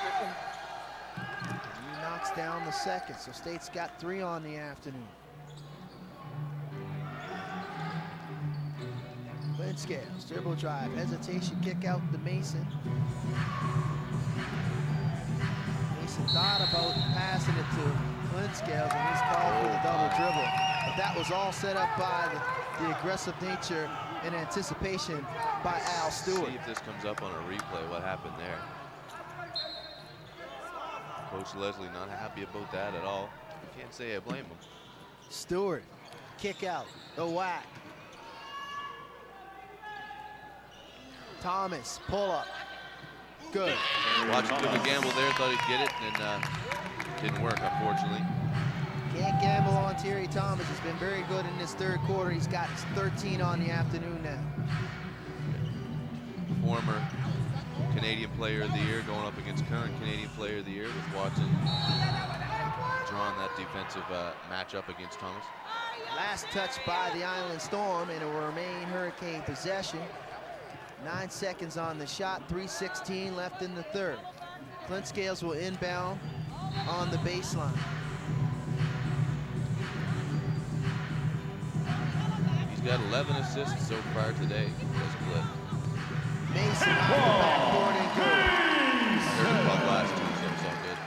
He knocks down the second, so State's got 3 on the afternoon. Clint Scales, dribble drive, hesitation, kick out to Mason. Mason thought about passing it to Clint Scales, and he's called for the double dribble. But that was all set up by the aggressive nature and anticipation by Al Stewart. See if this comes up on a replay, what happened there. Coach Leslie not happy about that at all. Can't say I blame him. Stewart, kick out, the whack. Thomas, pull up. Good. Washington took a gamble there, thought he'd get it, and didn't work, unfortunately. Can't gamble on Terry Thomas. He's been very good in this third quarter. He's got 13 on the afternoon now. Former Canadian Player of the Year going up against current Canadian Player of the Year with Watson drawing that defensive matchup against Thomas. Last touch by the Island Storm, and it will remain Hurricane possession. 9 seconds on the shot, 3:16 left in the third. Clint Scales will inbound on the baseline. He's got 11 assists so far today. Does Clint. Mason off the backboard and good. I heard about last two, so it's all good.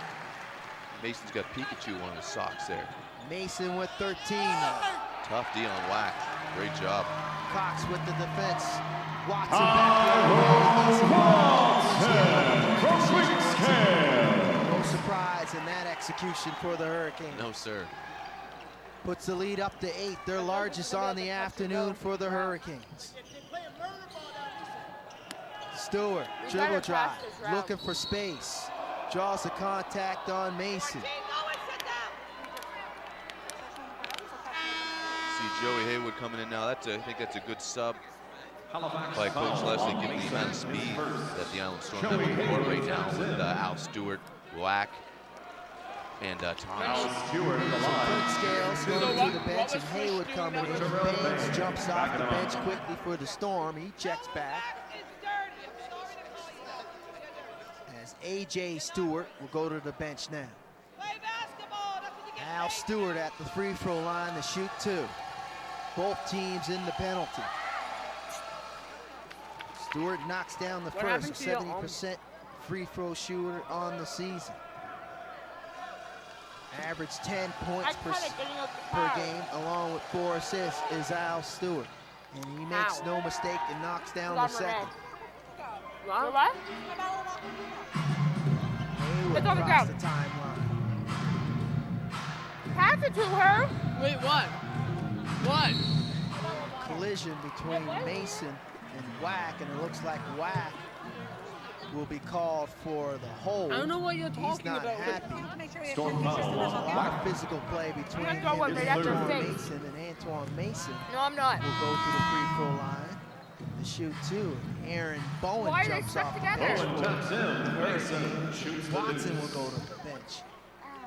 Mason's got Pikachu on his socks there. Mason with 13. Tough D on Whack. Great job. Cox with the defense. Watson back there. No surprise in that execution for the Hurricanes. No, sir. Puts the lead up to 8, their largest on the afternoon for the Hurricanes. Stewart, dribble drive, looking for space. Draws the contact on Mason. See Joey Haywood coming in now. I think that's a good sub by Coach Leslie, given the amount of speed that the Island Storm have on the court right now with Al Stewart, Whack, and Thomas. Clint Scales going to the bench and Haywood coming in. Baines jumps off the bench quickly for the Storm. He checks back. As A.J. Stewart will go to the bench now. Al Stewart at the free throw line to shoot 2. Both teams in the penalty. Stewart knocks down the first, 70% free throw shooter on the season. Average 10 points per game, along with 4 assists, is Al Stewart. And he makes no mistake and knocks down the second. What? Haywood across the timeline. Pass it to her. Wait, what? What? Collision between Mason and Whack, and it looks like Whack will be called for the hold. I don't know what you're talking He's not about. happy. Storm foul. There's a lot of physical play between him and Antoine Mason, and Antoine Mason No, I'm not. will go to the free throw line to shoot 2. Aaron Bowen Why are they jumps stuck off the together? bench. Bowen taps in. Mason shoots the Watson will go to the bench.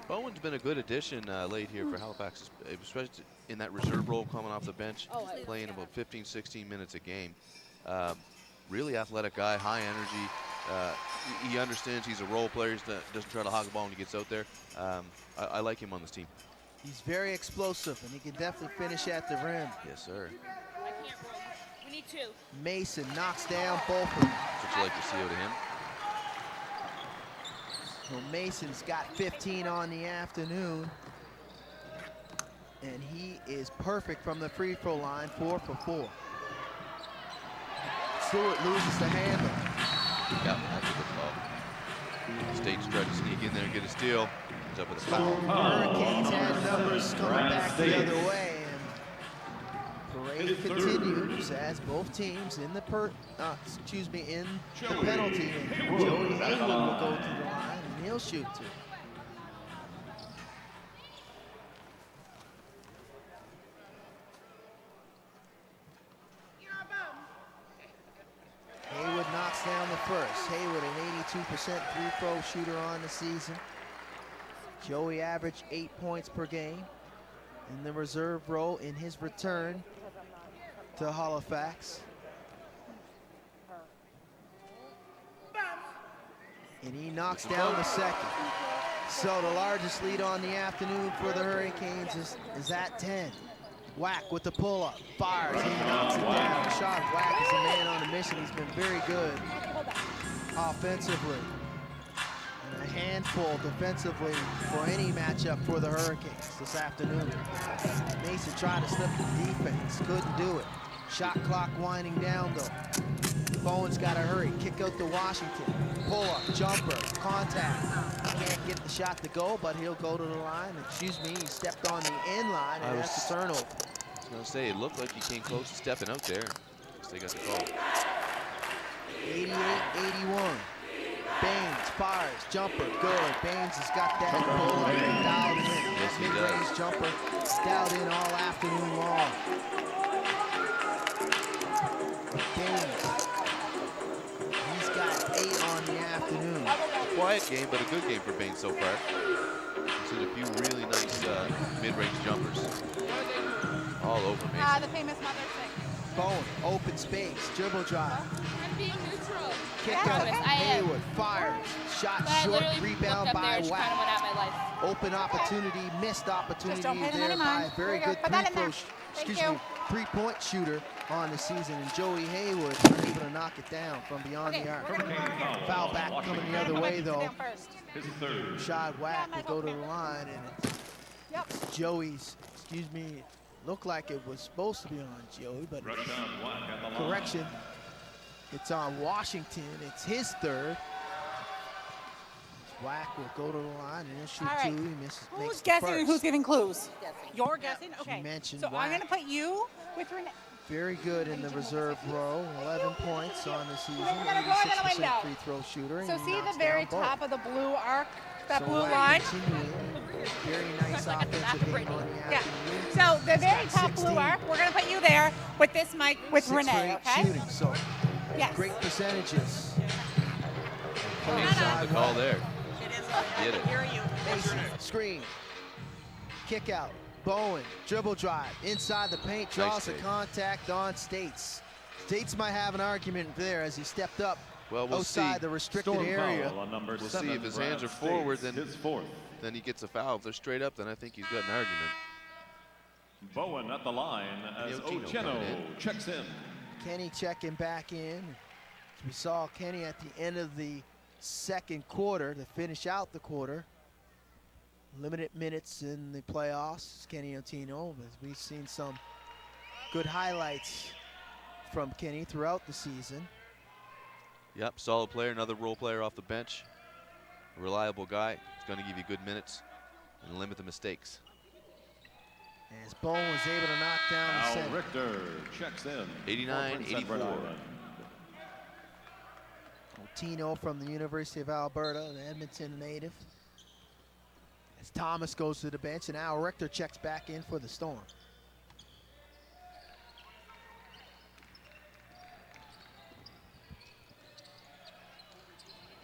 Bowen's been a good addition late here for Halifax, especially in that reserve role coming off the bench, playing about 15, 16 minutes a game. Really athletic guy, high energy. He understands he's a role player. He doesn't try to hog the ball when he gets out there. I like him on this team. He's very explosive, and he can definitely finish at the rim. Yes, sir. We need 2. Mason knocks down both of them. That's what you like to see out of him. So Mason's got 15 on the afternoon, and he is perfect from the free throw line, 4 for 4. Stewart loses the handle. Yeah, that's a good call. State's tried to sneak in there and get a steal. Ends up with a foul. Hurricanes had numbers coming back the other way, and parade continues as both teams in the in the penalty. And Joey Haywood will go to the line and he'll shoot 2. Haywood knocks down the first. Haywood an 82% free throw shooter on the season. Joey averaged 8 points per game in the reserve role in his return to Halifax. And he knocks down the second. So the largest lead on the afternoon for the Hurricanes is at 10. Whack with the pull-up, fires, he knocks it down. Shot of Whack is a man on a mission. He's been very good offensively. And a handful defensively for any matchup for the Hurricanes this afternoon. Mason tried to slip the defense, couldn't do it. Shot clock winding down though. Bowen's got to hurry, kick out to Washington. Pull-up, jumper, contact. Can't get the shot to go, but he'll go to the line. Excuse me, he stepped on the end line, and that's a turnover. I was going to say, it looked like he came close to stepping out there. They got the call. 88-81. Baines fires, jumper, good. Baines has got that pull-up and dialed in. Yes, he Mid-range does. jumper dialed in all afternoon long. Baines, he's got 8 on the afternoon. Quiet game, but a good game for Baines so far. He's hit a few really nice mid-range jumpers. All over Mason. The famous Mother's Day. Bowen, open space, dribble drive. I'm being neutral. Kick I out, promise, I am. Haywood fires. Shot But I short, literally rebound looked up there by and just kind of went Wack. at my life. Open opportunity, missed opportunity don't pay them there any by mind. a very There you good go. Put that in there. Thank you. three-point shooter on the season. And Joey Haywood able to knock it down from beyond the arc. Foul back coming the other way, though. His third. Shot Wack will go to the line, and it's Joey's, looked like it was supposed to be on Joey, but Rushan Wack at the line. correction, it's on Washington. It's his third. Wack will go to the line and he'll shoot All right. two. He misses. Who's guessing and who's giving clues? You're guessing? Okay. mentioned So I'm Wack. going to put you with Renee. Very good in the reserve row. 11 points on the season. We're gonna go out of the 86% window. free throw shooter. and So he see knocks the very down both. top of the blue arc, that So blue Wack line? continuing. Very nice offensive game on the Yeah. afternoon. So the He's very got top 16. blue arc, we're going to put you there with this mic with 6 for Renee, 8 okay? shooting, so Yes. great percentages. The call there. Get it. Mason, screen, kick out, Bowen, dribble drive, inside the paint, draws a take. contact on States. States might have an argument there as he stepped up Well, we'll outside see. the restricted Storm area. foul on number We'll 7. see if his hands are Brad forward, States, then his fourth. Then he gets a foul. If they're straight up, then I think he's got an argument. Bowen at the line as Ochino Ochino coming in. checks in. Kenny checking back in. We saw Kenny at the end of the second quarter to finish out the quarter. Limited minutes in the playoffs, Kenny Otino, but we've seen some good highlights from Kenny throughout the season. Yep, solid player, another role player off the bench. A reliable guy. He's going to give you good minutes and limit the mistakes. As Bowen was able to knock down the Al center. Richter checks in. 89-84. Otino from the University of Alberta, an Edmonton native. As Thomas goes to the bench and Al Richter checks back in for the Storm.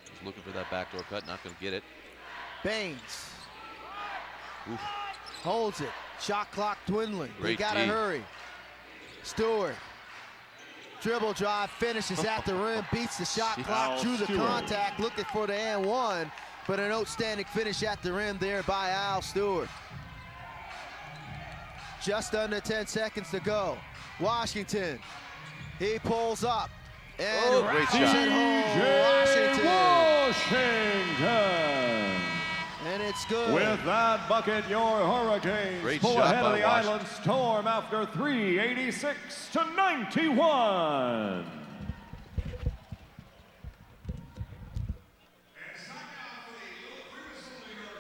Just looking for that backdoor cut, not going to get it. Baines Oof. holds it. Shot clock dwindling. They Great gotta D. hurry. Stewart. Dribble drive, finishes at the rim, beats the shot clock, Al drew the Stewart. contact, looking for the and one, but an outstanding finish at the rim there by Al Stewart. Just under 10 seconds to go. Washington, he pulls up and Oh, great rams shot. it home. Washington. Washington. And it's good. With that bucket, your Hurricanes Great pull shot ahead by of the Washington. Island Storm after 386-91.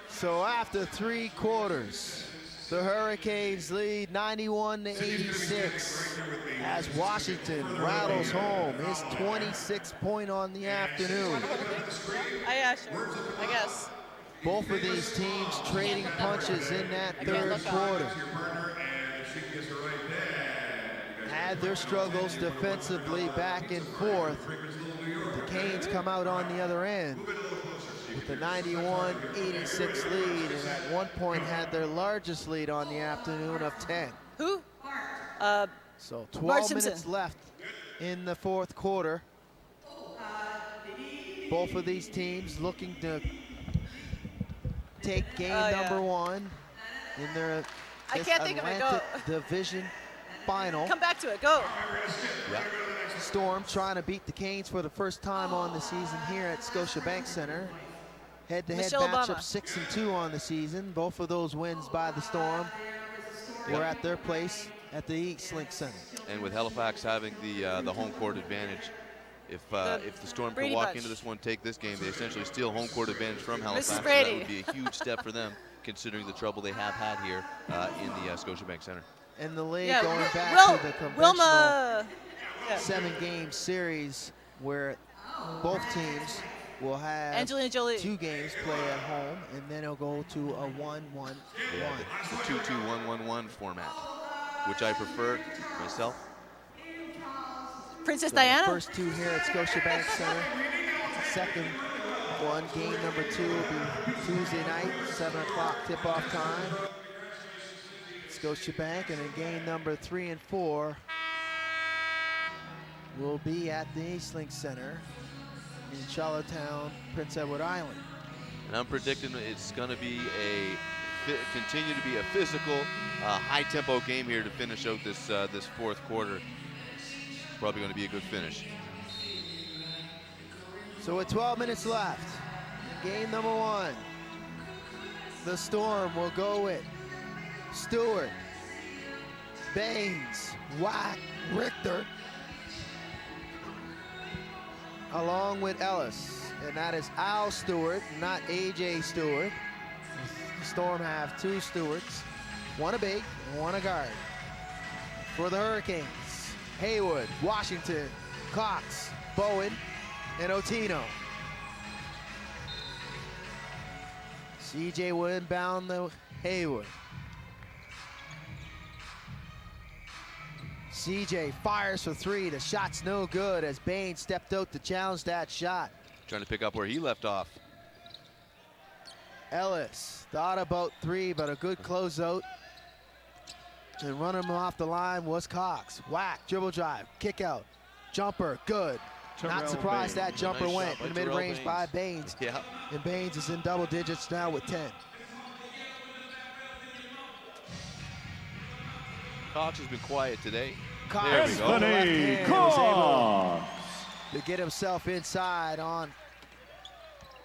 So after 3 quarters, the Hurricanes lead 91-86 as Washington rattles home his 26th point on the afternoon. I guess. Both of these teams trading punches in that third quarter. Had their struggles defensively back and forth. The Canes come out on the other end with a 91-86 lead, and at one point had their largest lead on the afternoon of 10. Who? So Bart 12 Simpson. minutes left in the fourth quarter. Both of these teams looking to take game number one in their I can't think of it. Go. Atlantic Division final. Come back to it. Go. Storm trying to beat the Canes for the first time on the season here at Scotiabank Center. Head-to-head Michelle matchup, Obama. 6-2 on the season. Both of those wins by the Storm were at their place at the East Link Center. And with Halifax having the home court advantage, if the Storm can Brady walk Bunch. into this one, take this game, they essentially steal home court advantage from Halifax. Mrs. So Brady. that would be a huge step for them, considering the trouble they have had here in the Scotiabank Center. And the league Yeah. going back Wil- to the conventional Wilma. Yeah. 7-game series where both teams will have Angelina Jolie. 2 games play at home, and then it'll go to a 1-1-1. The 2-2-1-1-1 format, which I prefer myself. Princess So Diana. The first 2 here at Scotiabank Center. The second one, game number 2, will be Tuesday night, 7 o'clock tip-off time. Scotiabank, and then game number 3 and 4 will be at the Eastlink Center in Charlottetown, Prince Edward Island. And I'm predicting it's going to be continue to be a physical, high-tempo game here to finish out this this fourth quarter. It's probably going to be a good finish. So with 12 minutes left, game number 1, the Storm will go with Stewart, Baines, Wack, Richter, along with Ellis. And that is Al Stewart, not AJ Stewart. The Storm have 2 Stewarts, one a big and one a guard. For the Hurricanes, Haywood, Washington, Cox, Bowen, and Otino. CJ will inbound the Haywood. CJ fires for 3. The shot's no good as Baines stepped out to challenge that shot. Trying to pick up where he left off. Ellis thought about 3, but a good closeout. To run him off the line was Cox. Whack, dribble drive, kick out, jumper, good. Not surprised that jumper went in the mid-range by Baines. Yeah. And Baines is in double digits now with 10. Cox has been quiet today. Cox, there we go. Anthony Cox to get himself inside on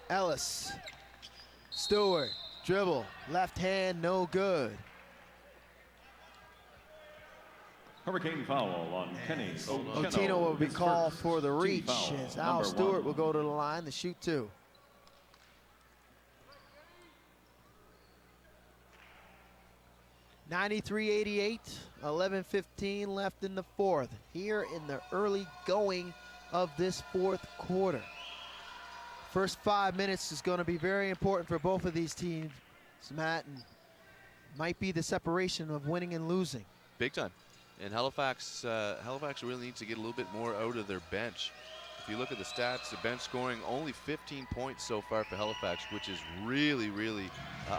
Ellis. Stewart, dribble, left hand, no good. Hurricane foul on Kenny Otino will be called for the reach as Al Stewart will go to the line to shoot 2. (93-88), 11:15 left in the fourth. Here in the early going of this fourth quarter. First 5 minutes is going to be very important for both of these teams, Matt, and might be the separation of winning and losing. Big time. And Halifax really needs to get a little bit more out of their bench. If you look at the stats, the bench scoring only 15 points so far for Halifax, which is really, really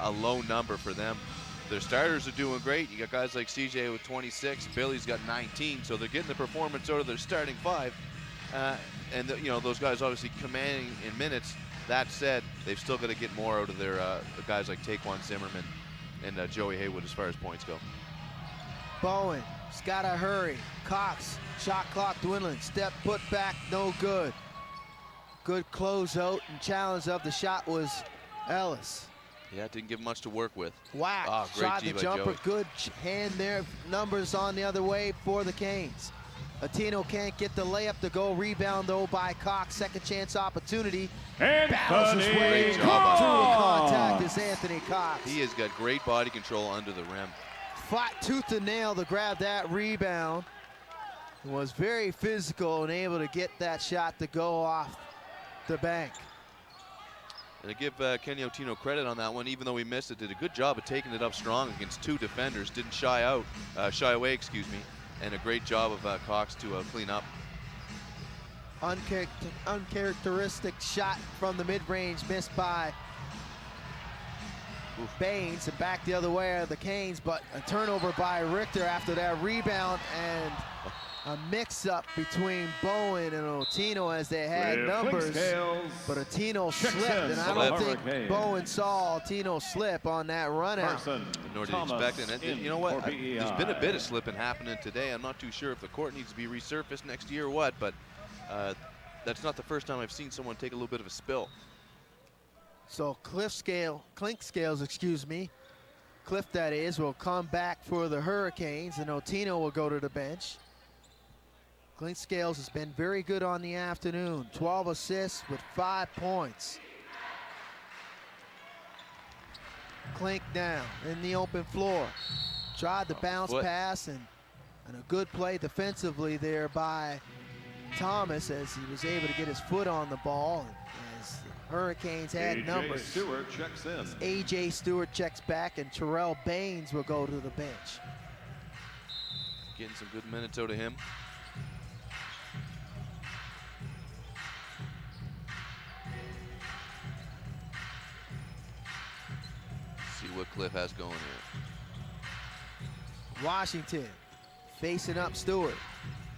a low number for them. Their starters are doing great. You got guys like CJ with 26, Billy's got 19, so they're getting the performance out of their starting 5. And you know, those guys obviously commanding in minutes. That said, they've still got to get more out of their guys like Taquan Zimmerman and Joey Haywood as far as points go. Bowen, he's got to hurry. Cox, shot clock dwindling. Step put back, no good. Good closeout and challenge of the shot was Ellis. Yeah, didn't give much to work with. Whack, shot the jumper, good hand there. Numbers on the other way for the Canes. Otino can't get the layup to go. Rebound though by Cox. Second chance opportunity. Battles his way through the contact is Anthony Cox. He has got great body control under the rim. Fought tooth and nail to grab that rebound. Was very physical and able to get that shot to go off the bank. And to give Kenny Otino credit on that one, even though he missed it, did a good job of taking it up strong against 2 defenders. Didn't shy away, excuse me. And a great job of Cox to clean up. Uncharacteristic shot from the mid-range, missed by Baines, and back the other way are the Canes, but a turnover by Richter after that rebound, and a mix-up between Bowen and Otino as they had numbers, but Otino slipped, and I don't think Bowen saw Otino slip on that run out. Nor did he expect it. And you know what? There's been a bit of slipping happening today. I'm not too sure if the court needs to be resurfaced next year or what, but that's not the first time I've seen someone take a little bit of a spill. So Clint Scales, excuse me, Cliff that is, will come back for the Hurricanes, and Otino will go to the bench. Clint Scales has been very good on the afternoon, 12 assists with 5 points. Clink down in the open floor. Tried to bounce pass and a good play defensively there by Thomas as he was able to get his foot on the ball. As the Hurricanes had numbers. Stewart checks in. AJ Stewart checks back, and Terrell Baines will go to the bench. Getting some good minutes out of him. See what Cliff has going here. Washington facing up Stewart.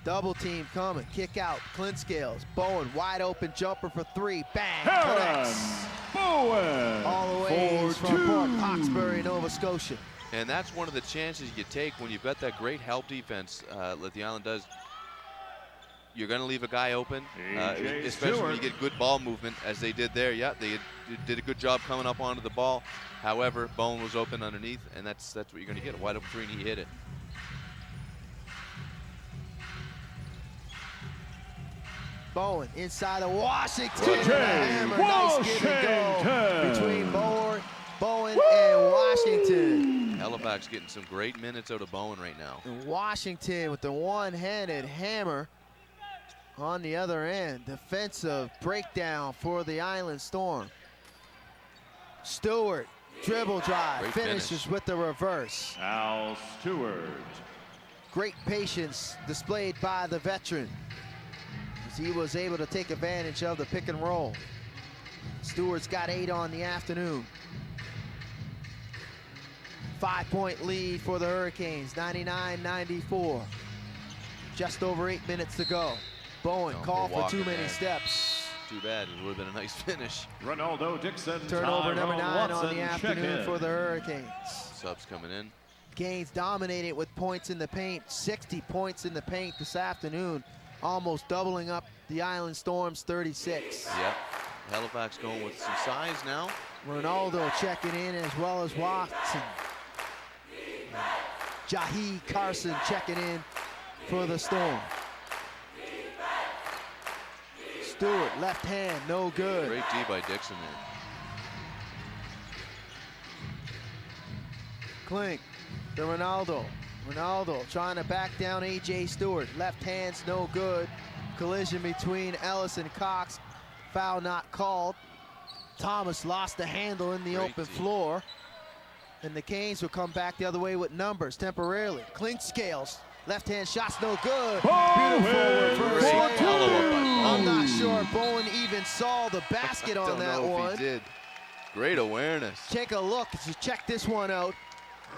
Double team coming, kick out, Clint Scales, Bowen, wide open jumper for three, bang, Aaron connects. Bowen All the way for from Port two. Hawkesbury, Nova Scotia. And that's one of the chances you take when you've got that great help defense that the Island does. You're going to leave a guy open, especially when you get good ball movement, as they did there. Yeah, they did a good job coming up onto the ball. However, Bowen was open underneath, and that's what you're going to get, a wide open three, and he hit it. Bowen inside of Washington. TJ Hammer, nice give and go Washington. between Bowen and Washington. Halifax getting some great minutes out of Bowen right now. And Washington with the one-handed hammer on the other end. Defensive breakdown for the Island Storm. Stewart, dribble drive, Great finishes finish. with the reverse. Al Stewart. Great patience displayed by the veteran, as he was able to take advantage of the pick and roll. Stewart's got 8 on the afternoon. 5-point lead for the Hurricanes, 99-94. Just over 8 minutes to go. Bowen called for too many steps. Too bad, it would have been a nice finish. Ronaldo Dixon. Turnover number 9 Watson, on the check afternoon in. for the Hurricanes. Subs coming in. Gaines dominated with points in the paint, 60 points in the paint this afternoon, almost doubling up the Island Storm's 36. Yep. Halifax going with some size now. Ronaldo checking in as well as Watson. Jahi Carson checking in for the Storm. Stewart, left hand, no good. Great D by Dixon there. Clint to Ronaldo. Ronaldo trying to back down A.J. Stewart. Left hand's no good. Collision between Ellis and Cox. Foul not called. Thomas lost the handle in the Great open D. floor. And the Canes will come back the other way with numbers temporarily. Clint Scales. Left hand shot's no good. Bowen Beautiful reverse Great layup. follow-up by Bowen. I'm not sure if Bowen even saw the basket on that Don't know one. if he did. Great awareness. Take a look as you check this one out.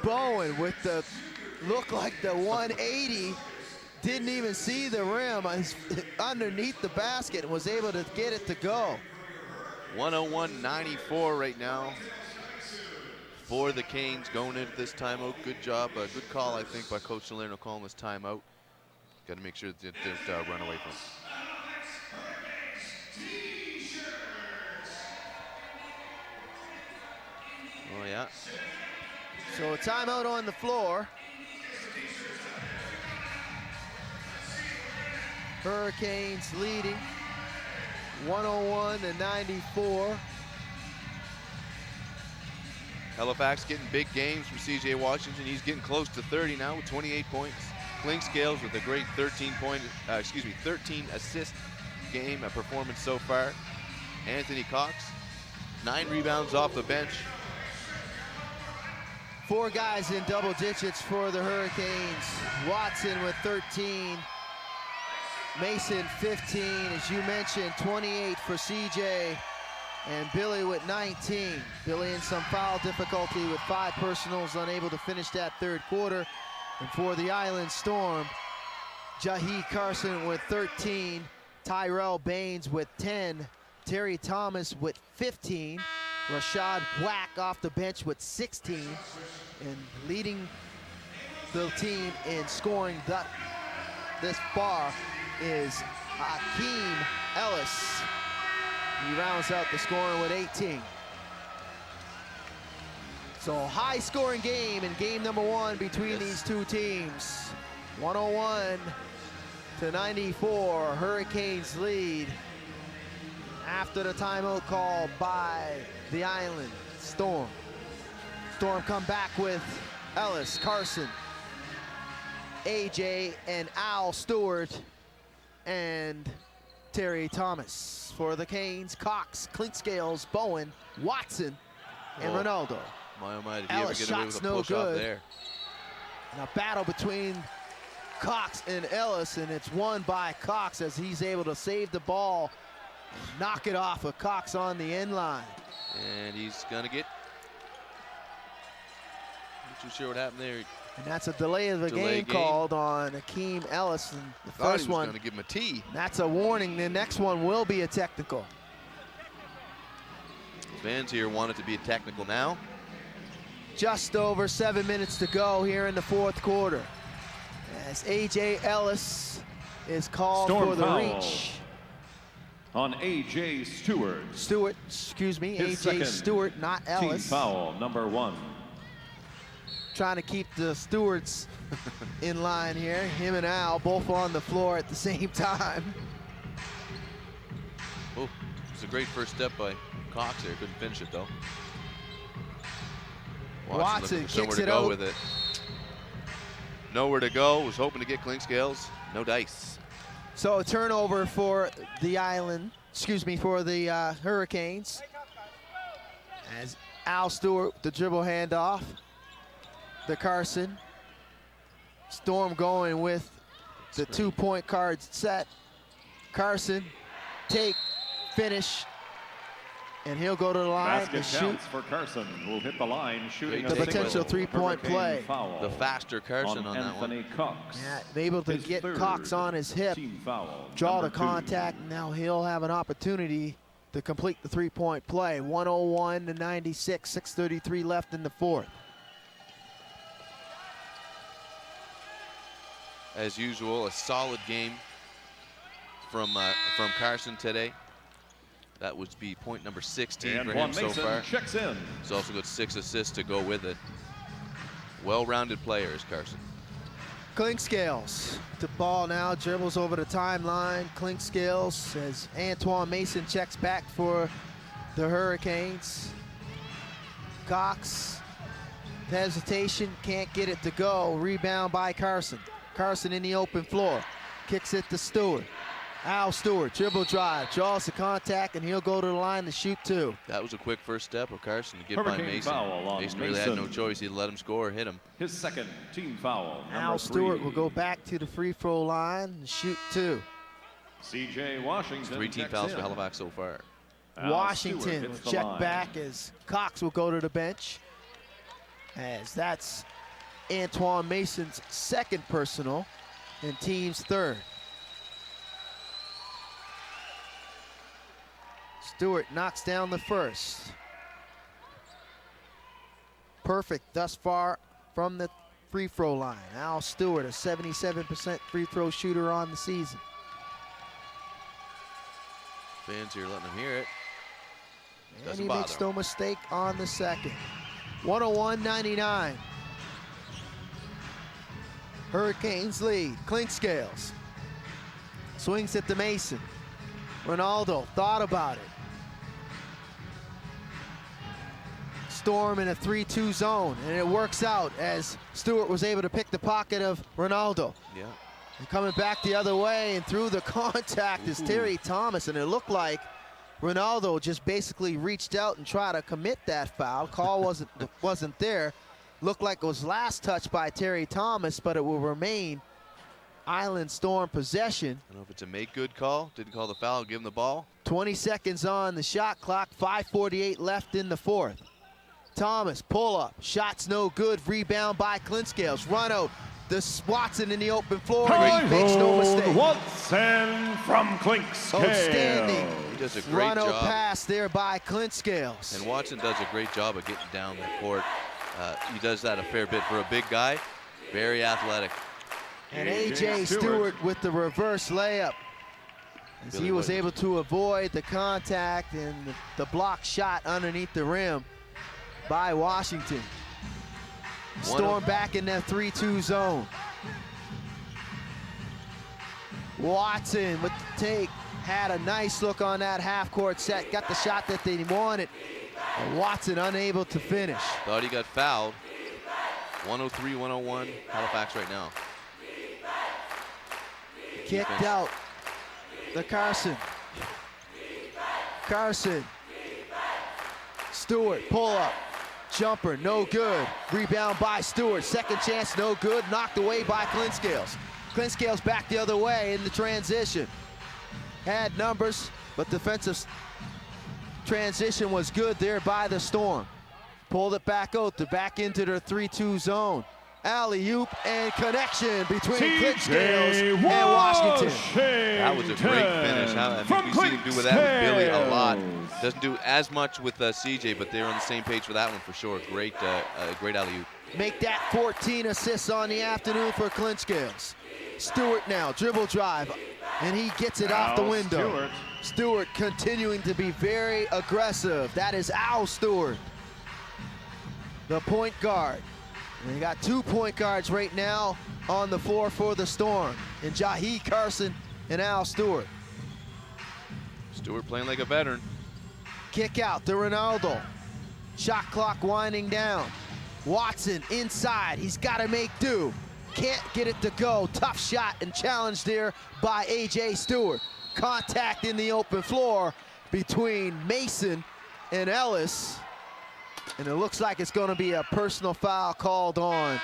Bowen with the look like the 180. Didn't even see the rim underneath the basket and was able to get it to go. 101-94 right now for the Canes going into this timeout. Good job, good call, I think, by Coach Salerno calling this timeout. Got to make sure that they don't run away from it. Oh, yeah. So a timeout on the floor. Hurricanes leading 101-94. Halifax getting big games from C.J. Washington. He's getting close to 30 now with 28 points. Clint Scales with a great 13 assist game, a performance so far. Anthony Cox, 9 rebounds off the bench. 4 guys in double digits for the Hurricanes. Watson with 13. Mason 15, as you mentioned, 28 for CJ. And Billy with 19. Billy in some foul difficulty with 5 personals, unable to finish that third quarter. And for the Island Storm, Jahi Carson with 13. Tyrell Baines with 10. Terry Thomas with 15. Rashad Wack off the bench with 16. And leading the team in scoring this far is Hakeem Ellis. He rounds out the scoring with 18. So high scoring game in game number 1 between these two teams. 101-94, Hurricanes lead after the timeout call by the Island Storm. Storm come back with Ellis, Carson, AJ, and Al Stewart, and Terry Thomas. For the Canes, Cox, Clint Scales, Bowen, Watson, and Ronaldo. My, oh my, did he Ellis ever get away with shot's a no push off good. there? And a battle between Cox and Ellis, and it's won by Cox as he's able to save the ball, knock it off of Cox on the end line. And he's gonna get too sure what happened there. And that's a delay of the game called on Akeem Ellis. And the first one, going to give him a tee. That's a warning. The next one will be a technical. Fans here want it to be a technical now. Just over 7 minutes to go here in the fourth quarter. As A.J. Ellis is called for the reach. On A.J. Stewart. Stewart, excuse me, A.J. Stewart, not Ellis. Team foul, number 1. Trying to keep the Stewarts in line here. Him and Al both on the floor at the same time. Oh, it's a great first step by Cox there. Couldn't finish it though. Watson kicks it out. out. With it. Nowhere to go. Was hoping to get Clinkscales. No dice. So a turnover for the for the Hurricanes. As Al Stewart, the dribble handoff. The Carson. Storm going with the 2-point card set. Carson, take, finish, and he'll go to the line Basket and shoot. counts for Carson, who will hit the line, shooting The potential 3-point play. Foul the faster Carson on that Anthony one. Cox. Yeah, able to get Cox on his hip, Team foul, draw the number 2. contact. Now he'll have an opportunity to complete the 3-point play. 101 to 96, 6:33 left in the fourth. As usual, a solid game from Carson today. That would be point number 16 And for him so far. Checks in. He's also got 6 assists to go with it. Well-rounded players, Carson. Clinkscales, the ball now, dribbles over the timeline. Clinkscales as Antoine Mason checks back for the Hurricanes. Cox, hesitation, can't get it to go. Rebound by Carson. Carson in the open floor, kicks it to Stewart. Al Stewart, dribble drive, draws the contact, and he'll go to the line to shoot 2. That was a quick first step of Carson to get Hurricane by Mason. foul on Mason really had no choice. He'd let him score or hit him. His second team foul, Al number 3. Stewart will go back to the free throw line and shoot 2. C.J. Washington 3 team checks fouls in. for Halifax so far. Al Washington Stewart will hits the check line. back as Cox will go to the bench. As that's Antoine Mason's second personal and team's third. Stewart knocks down the first. Perfect thus far from the free throw line. Al Stewart, a 77% free throw shooter on the season. Fans here letting him hear it. And Doesn't he bother makes him. no mistake on the second. 101-99. Hurricanes lead. Clinkscales swings it to Mason. Ronaldo thought about it. Storm in a 3-2 zone, and it works out as Stewart was able to pick the pocket of Ronaldo. Yeah. And coming back the other way and through the contact is Terry Thomas, and it looked like Ronaldo just basically reached out and tried to commit that foul. Call wasn't there. Looked like it was last touched by Terry Thomas, but it will remain Island Storm possession. I don't know if it's a make good call. Didn't call the foul, give him the ball. 20 seconds on the shot clock, 5:48 left in the fourth. Thomas, pull up, shot's no good, rebound by Clinkscales. Run out, the Watson in the open floor, he makes no mistake. Watson from Clinkscales. Outstanding. He does a great Run out job. pass there by Clinkscales. And Watson does a great job of getting down the court. He does that a fair bit for a big guy. Very athletic. And A.J. Stewart with the reverse layup. As he was able to avoid the contact and the block shot underneath the rim by Washington. Storm back in that 3-2 zone. Watson with the take. Had a nice look on that half-court set. Got the shot that they wanted. And Watson unable to finish. Thought he got fouled. 103-101 Halifax right now. Kicked out the Carson. Carson. Stewart, pull up. Jumper, no good. Rebound by Stewart. Second chance, no good. Knocked away by Clinkscales. Clinkscales back the other way in the transition. Had numbers, but defensive transition was good there by the Storm. Pulled it back out to back into their 3-2 zone. Alley-oop and connection between Clint Scales and Washington. That was a great finish. We've seen him do with that with Billy a lot. Doesn't do as much with CJ, but they're on the same page for that one for sure. Great alley-oop. Make that 14 assists on the afternoon for Clint Scales. Stewart now, dribble drive, and he gets it off the window. Stewart continuing to be very aggressive. That is Al Stewart, the point guard. And they got 2 point guards right now on the floor for the Storm, and Jahi Carson and Al Stewart. Stewart playing like a veteran. Kick out to Ronaldo. Shot clock winding down. Watson inside, he's got to make do. Can't get it to go. Tough shot and challenge there by A.J. Stewart. Contact in the open floor between Mason and Ellis. And it looks like it's going to be a personal foul called on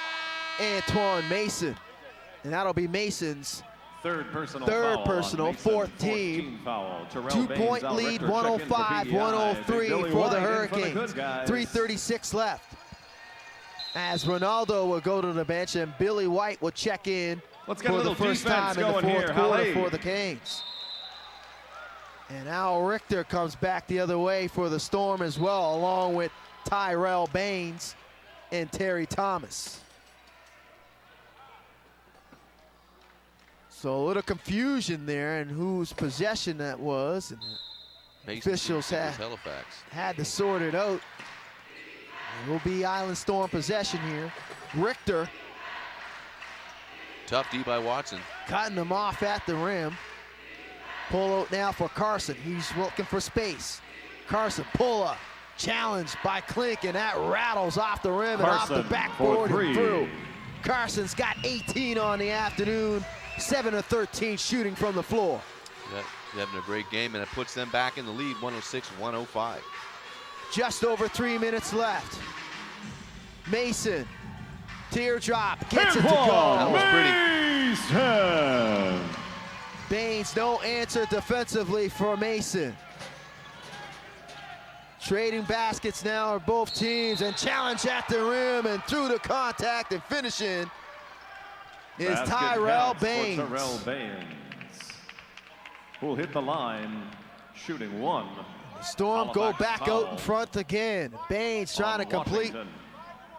Antoine Mason. And that'll be Mason's third personal, fourth team. 2-point lead, 105-103 for the Hurricanes. 3:36 left. As Ronaldo will go to the bench and Billy White will check in for the first time in the fourth quarter for the Canes. And Al Richter comes back the other way for the Storm as well, along with Tyrell Baines and Terry Thomas. So a little confusion there in whose possession that was. And the officials had to sort it out. It will be Island Storm possession here. Richter. Tough D by Watson. Cutting them off at the rim. Pull out now for Carson. He's looking for space. Carson, pull up. Challenged by Clint, and that rattles off the rim and off the backboard and through. Carson's got 18 on the afternoon, 7 of 13 shooting from the floor. Yeah, he's having a great game, and it puts them back in the lead, 106-105. Just over 3 minutes left. Mason, teardrop, gets it to go. That was pretty. Baines, no answer defensively for Mason. Trading baskets now are both teams, and challenge at the rim and through the contact and finishing is Tyrell Baines. Tyrell Baines, who will hit the line shooting one. Storm go back out in front again. Baines trying to complete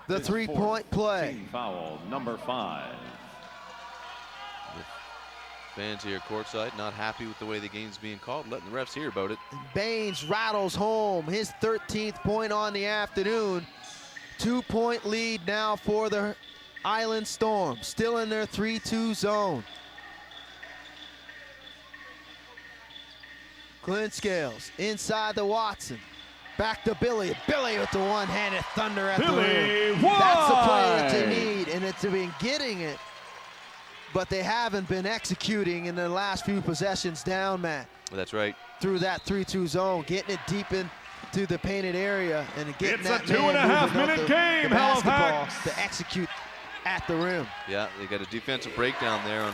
the three-point play. Team foul number 5. Fans here courtside not happy with the way the game's being called, letting the refs hear about it. Baines rattles home his 13th point on the afternoon. 2-point lead now for the Island Storm, still in their 3-2 zone. Clint Scales inside to Watson. Back to Billy. Billy with the one-handed thunder at the rim. That's the play that they need, and it's been getting it, but they haven't been executing in the last few possessions down, Matt. That's right. Through that 3-2 zone, getting it deep into the painted area and getting It's that a 2.5-minute game, the basketball Halifax. to execute at the rim. Yeah, they got a defensive breakdown there on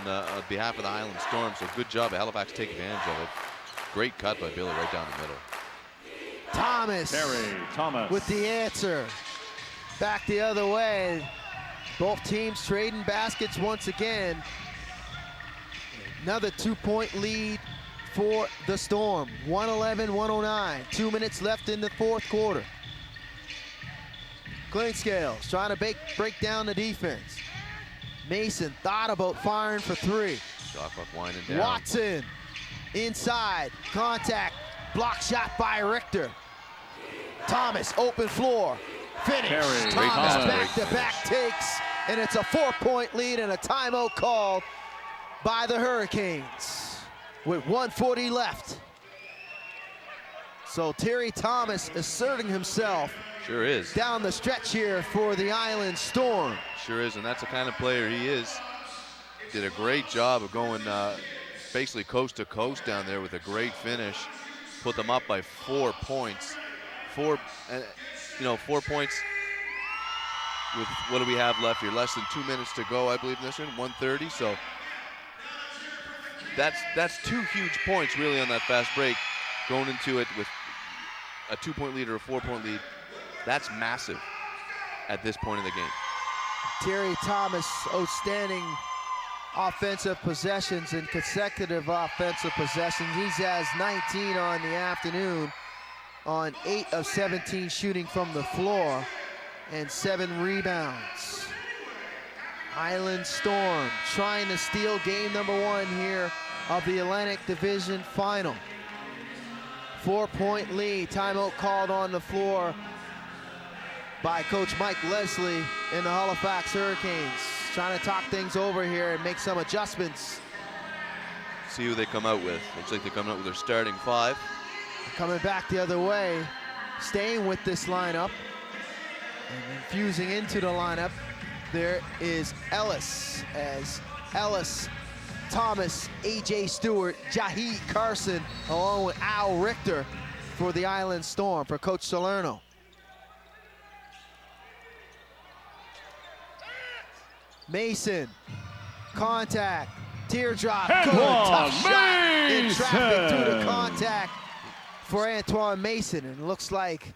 behalf of the Island Storm, so good job at Halifax to take advantage of it. Great cut by Billy right down the middle. Thomas with the answer. Back the other way. Both teams trading baskets once again. Another 2-point lead for the Storm. 111-109. 2 minutes left in the fourth quarter. Clint Scales trying to break down the defense. Mason thought about firing for 3. Shot clock winding down. Watson inside, contact, block shot by Richter. Thomas, open floor, finish. Thomas back-to-back takes, and it's a 4-point lead and a timeout called by the Hurricanes with 1:40 left. So Terry Thomas asserting himself. Sure is. Down the stretch here for the Island Storm. Sure is, and that's the kind of player he is. Did a great job of going basically coast to coast down there with a great finish. Put them up by 4 points. 4 points with what do we have left here? Less than 2 minutes to go, I believe, in this one, 1:30. So that's 2 huge points really on that fast break, going into it with a 2-point lead or a 4-point lead. That's massive at this point in the game. Terry Thomas, outstanding offensive possessions and consecutive offensive possessions. He has 19 on the afternoon on 8 of 17 shooting from the floor and 7 rebounds. Island Storm trying to steal game number 1 here of the Atlantic Division Final. 4-point lead, timeout called on the floor by Coach Mike Leslie in the Halifax Hurricanes. Trying to talk things over here and make some adjustments. See who they come out with. Looks like they're coming out with their starting 5. Coming back the other way, staying with this lineup and infusing into the lineup. There is Ellis, as Ellis, Thomas, AJ Stewart, Jahi Carson, along with Al Richter for the Island Storm, for Coach Salerno. Mason, contact, teardrop, good, tough shot in traffic due to contact for Antoine Mason, and it looks like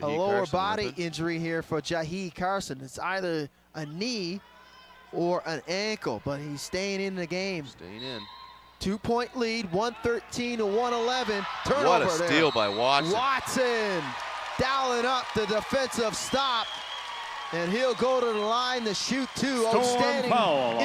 a lower body injury here for Jahi Carson. It's either a knee or an ankle, but he's staying in the game. Staying in. 2-point lead, 113 to 111. Turnover What a steal there by Watson. Watson dialing up the defensive stop, and he'll go to the line to shoot 2. Outstanding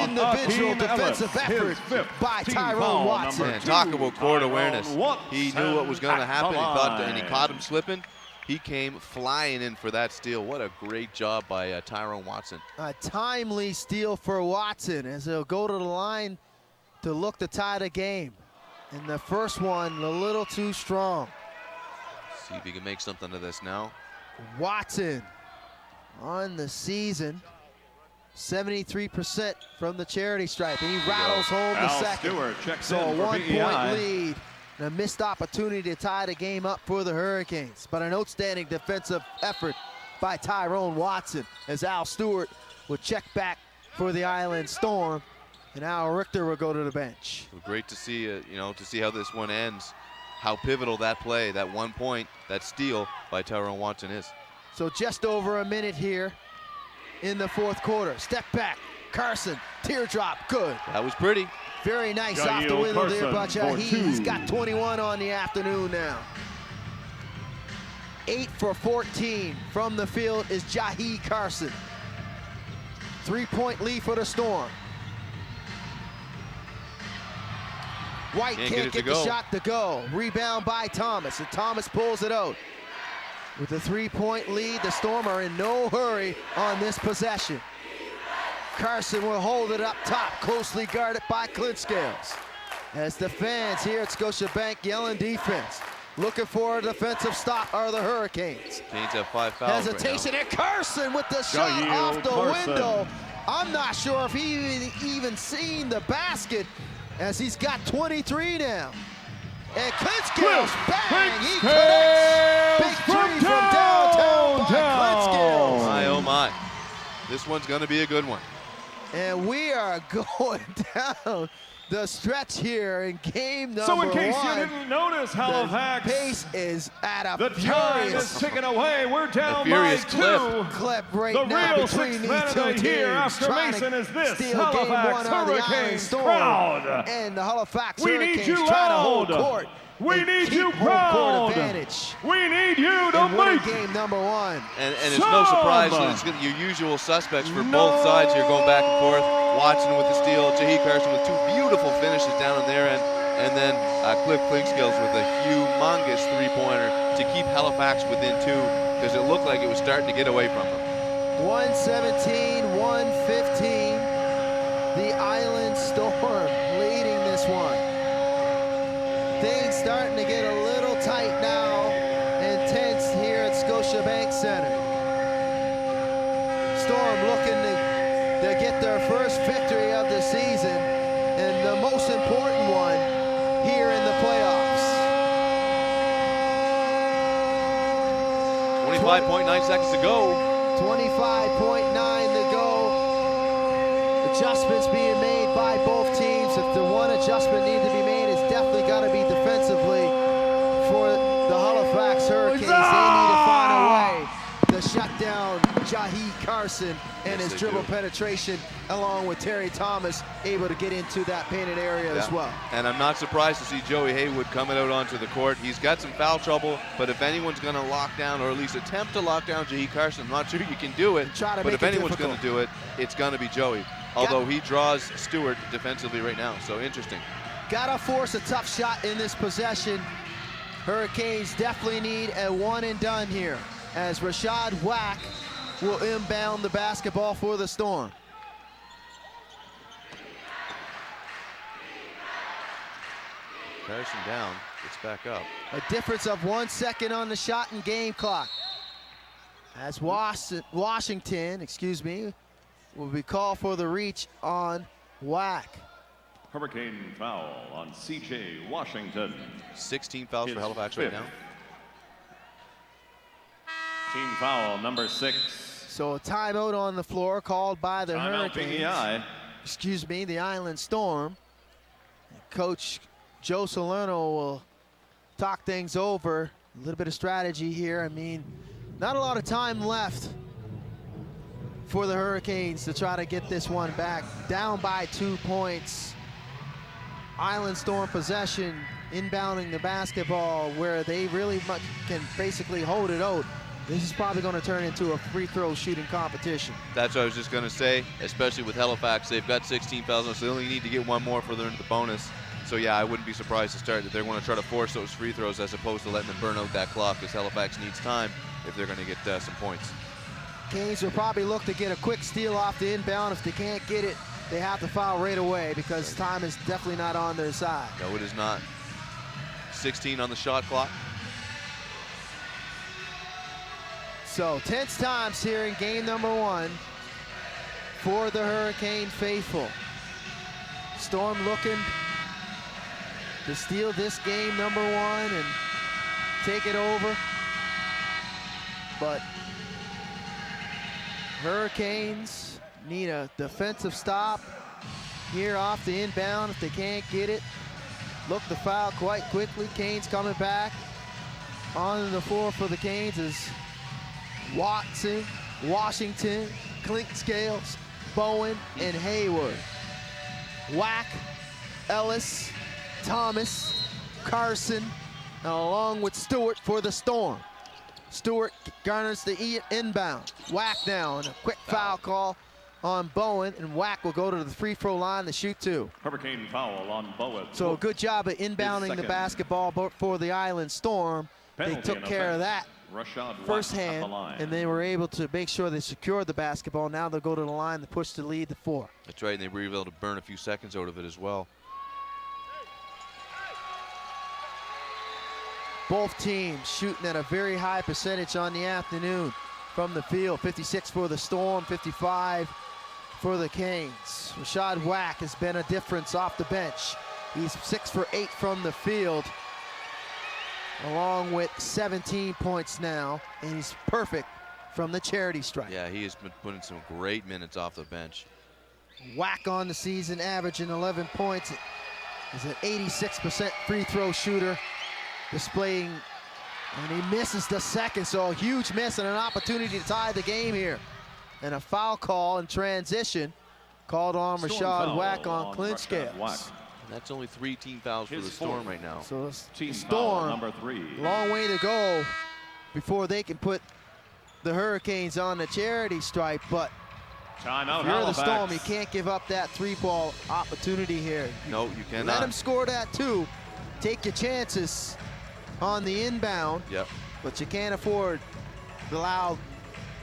individual defensive effort by Tyrone Watson. Man, talk about court awareness. He knew what was going to happen. And he caught him slipping. He came flying in for that steal. What a great job by Tyrone Watson. A timely steal for Watson as he'll go to the line to look to tie the game. And the first one a little too strong. See if he can make something of this now. Watson on the season, 73% from the charity stripe, and he rattles home the second. So a 1-point lead and a missed opportunity to tie the game up for the Hurricanes, but an outstanding defensive effort by Tyrone Watson as Al Stewart will check back for the Island Storm, and Al Richter will go to the bench. Well, great to see, to see how this one ends, how pivotal that play, that 1 point, that steal by Tyrone Watson is. So just over a minute here in the fourth quarter. Step back, Carson, teardrop, good. That was pretty. Very nice off the window there by Jahi. He's got 21 on the afternoon now. 8 for 14 from the field is Jahi Carson. 3-point lead for the Storm. White can't get the shot to go. Rebound by Thomas, and Thomas pulls it out. With a 3-point lead, the Storm are in no hurry on this possession. Carson will hold it up top, closely guarded by Clint Scales. As the fans here at Scotiabank yelling defense. Looking for a defensive stop are the Hurricanes. Canes have 5 fouls. Hesitation, right and Carson with the shot off the window. I'm not sure if he even seen the basket, as he's got 23 now. And Clint Scales, bang, he connects. Big three from downtown by Clint Scales. My, oh my. This one's gonna be a good one. And we are going down the stretch here in game number 1. So in case you didn't notice, Halifax, the pace is at a the time is ticking away. We're down by 2. Clip right the now real between these sixth two man of the year teams. after Mason is this Steal Halifax game 1 on the Island Hurricanes Storm. crowd. And the Halifax We Hurricanes need you trying to hold loud. court. We need you home proud. court advantage. We need you to And winning make game number 1. And it's no surprise that it's your usual suspects for both sides here going back and forth. Watson with the steal, Jahi Carson with 2 beautiful finishes down on their end, and then Cliff Clinkscales with a humongous 3-pointer to keep Halifax within 2, because it looked like it was starting to get away from them. 117-115. The Island Storm leading this one. Things starting to get a little tight now and tense here at Scotiabank Center. Storm looking to get their first victory of the season, and the most important one here in the playoffs. 25.9 seconds to go. 25.9 to go. Adjustments being made by both teams. If the one adjustment needs to be made, it's definitely got to be defensively for the Halifax Hurricanes. They need to find a way to shut down Jahi Carson and his dribble penetration, along with Terry Thomas able to get into that painted area as well. And I'm not surprised to see Joey Haywood coming out onto the court. He's got some foul trouble, but if anyone's going to lock down, or at least attempt to lock down Jahi Carson, I'm not sure you can do it, but if anyone's going to do it, it's going to be Joey. Although he draws Stewart defensively right now, so interesting. Gotta force a tough shot in this possession. Hurricanes definitely need a one and done here, as Rashad Wack will inbound the basketball for the Storm. Carson down, gets back up. A difference of 1 second on the shot and game clock. As Washington, will be called for the reach on Wack. Hurricane foul on C.J. Washington. 16 fouls for Halifax right now. Team foul number 6. So a timeout on the floor called by the Hurricanes. The Island Storm. Coach Joe Salerno will talk things over. A little bit of strategy here. I mean, not a lot of time left for the Hurricanes to try to get this one back. Down by 2 points. Island Storm possession, inbounding the basketball where they really much can basically hold it out. This is probably going to turn into a free throw shooting competition. That's what I was just going to say, especially with Halifax. They've got 16 fouls, so they only need to get one more for the bonus. So yeah, I wouldn't be surprised to start that they're going to try to force those free throws as opposed to letting them burn out that clock, because Halifax needs time if they're going to get some points. Canes will probably look to get a quick steal off the inbound. If they can't get it, they have to foul right away, because time is definitely not on their side. No, it is not. 16 on the shot clock. So tense times here in game number 1 for the Hurricane faithful. Storm looking to steal this game number 1 and take it over. But Hurricanes need a defensive stop here off the inbound. If they can't get it, look to foul quite quickly. Canes coming back on the floor for the Canes is Watson, Washington, Clint Scales, Bowen, and Haywood. Wack, Ellis, Thomas, Carson, and along with Stewart for the Storm. Stewart garners the inbound. Wack now, and a quick foul call on Bowen, and Wack will go to the free throw line to shoot 2. Hurricane foul on Bowen. So a good job at inbounding the basketball for the Island Storm. They took care of that firsthand, and they were able to make sure they secured the basketball. Now they'll go to the line to push the lead to 4. That's right, and they were able to burn a few seconds out of it as well. Both teams shooting at a very high percentage on the afternoon from the field. 56 for the Storm, 55 for the Canes. Rashad Wack has been a difference off the bench. He's 6 for 8 from the field, along with 17 points now, and he's perfect from the charity stripe. Yeah, he has been putting some great minutes off the bench. Wack on the season, averaging 11 points. He's an 86% free throw shooter, displaying, and he misses the second, so a huge miss and an opportunity to tie the game here. And a foul call in transition called on Rashad Wack on Clint Scales. That's only 3 team fouls for the Storm right now. So team Storm, foul number 3. Long way to go before they can put the Hurricanes on the charity stripe, but Timeout, if you're Halifax. the Storm, you can't give up that 3-ball opportunity here. No, you cannot. Let them score that too. Take your chances on the inbound, but you can't afford to allow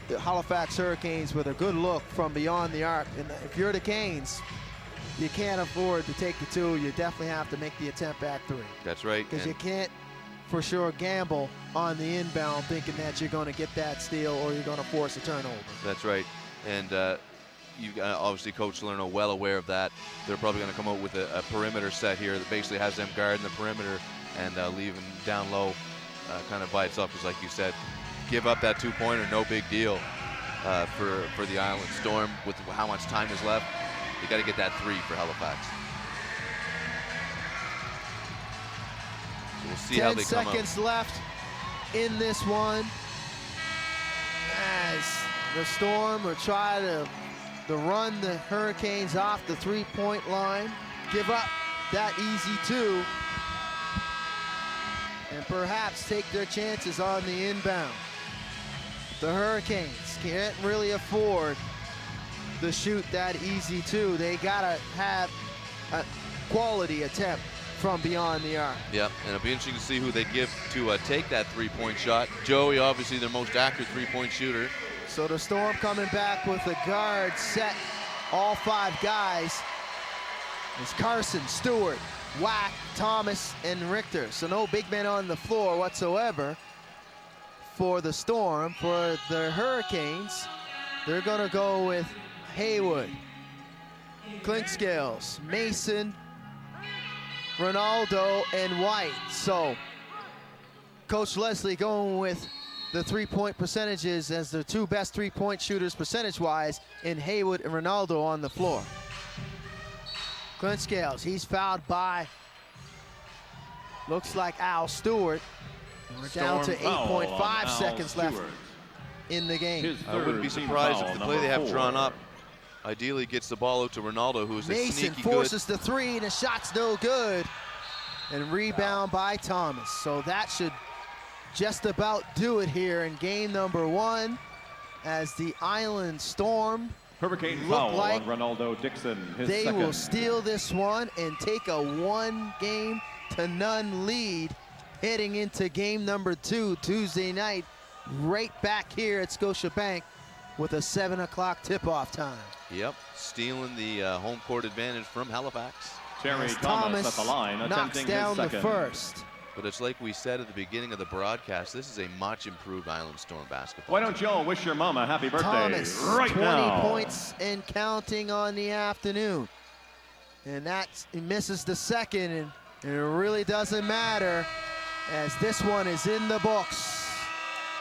the Halifax Hurricanes with a good look from beyond the arc. And if you're the Canes, you can't afford to take the 2. You definitely have to make the attempt at 3. That's right. Because you can't for sure gamble on the inbound thinking that you're going to get that steal or you're going to force a turnover. That's right. And obviously Coach Salerno well aware of that. They're probably going to come out with a perimeter set here that basically has them guarding the perimeter and leave them down low kind of by itself, because like you said, give up that 2-pointer, no big deal for the Island Storm with how much time is left. You got to get that 3 for Halifax. So we'll see how they come out. 10 seconds left in this one. as the Storm will try to run the Hurricanes off the three-point line, give up that easy two, and perhaps take their chances on the inbound. The Hurricanes can't really afford to shoot that easy two. They gotta have a quality attempt from beyond the arc. Yep, and it'll be interesting to see who they give to take that three-point shot. Joey, obviously their most accurate three-point shooter. So the Storm coming back with a guard set, all 5 guys. It's Carson, Stewart, Wack, Thomas, and Richter. So no big men on the floor whatsoever for the Storm. For the Hurricanes, they're gonna go with Haywood, Clint Scales, Mason, Ronaldo, and White. So Coach Leslie going with the three-point percentages as the 2 best three-point shooters percentage-wise in Haywood and Ronaldo on the floor. Clint Scales, he's fouled by, looks like Al Stewart. We're down to 8.5 seconds left in the game. I wouldn't be surprised if the play they have drawn up ideally gets the ball out to Ronaldo, who's a Mason sneaky forces the three, and the shot's no good. And rebound by Thomas. So that should just about do it here in game number 1 as the Island Storm Hurricane look foul like on Ronaldo Dixon, his they second. will steal this one and take a 1-0 lead heading into game number 2 Tuesday night, right back here at Scotiabank with a 7 o'clock tip-off time. Yep, stealing the home court advantage from Halifax. Terry As Thomas at the line, knocks attempting down his the second. first. But it's like we said at the beginning of the broadcast, this is a much improved Island Storm basketball. Why don't you all wish your mom a happy birthday Thomas, right 20 now? points and counting on the afternoon. And he misses the second, and it really doesn't matter as this one is in the books.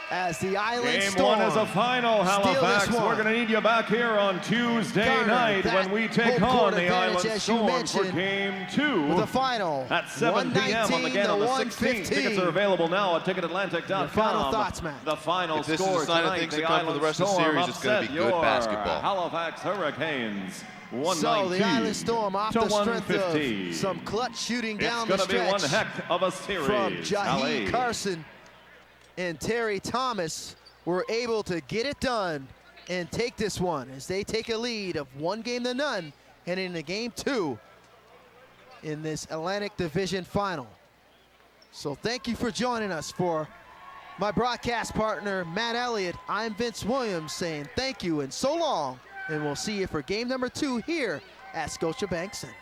As the Island Game Storm 1 is a final, Halifax. We're going to need you back here on Tuesday night when we take on the Island Storm for Game 2 with a final at 7 p.m. on the game on the 16th. Tickets are available now at TicketAtlantic.com. Your final thoughts, Matt? The final If this score is a sign of tonight, things the to come for the Island rest of the Storm series, it's going to upset be good your basketball. Halifax Hurricanes. So the Island Storm off the strength 150. of some clutch shooting down the It's stretch. going to be one heck of a series. From Jahi Ali. Carson and Terry Thomas were able to get it done and take this one as they take a lead of 1-0 heading into game 2 in this Atlantic Division final. So thank you for joining us. For my broadcast partner, Matt Elliott, I'm Vince Williams saying thank you and so long, and we'll see you for game number 2 here at Scotiabank Center.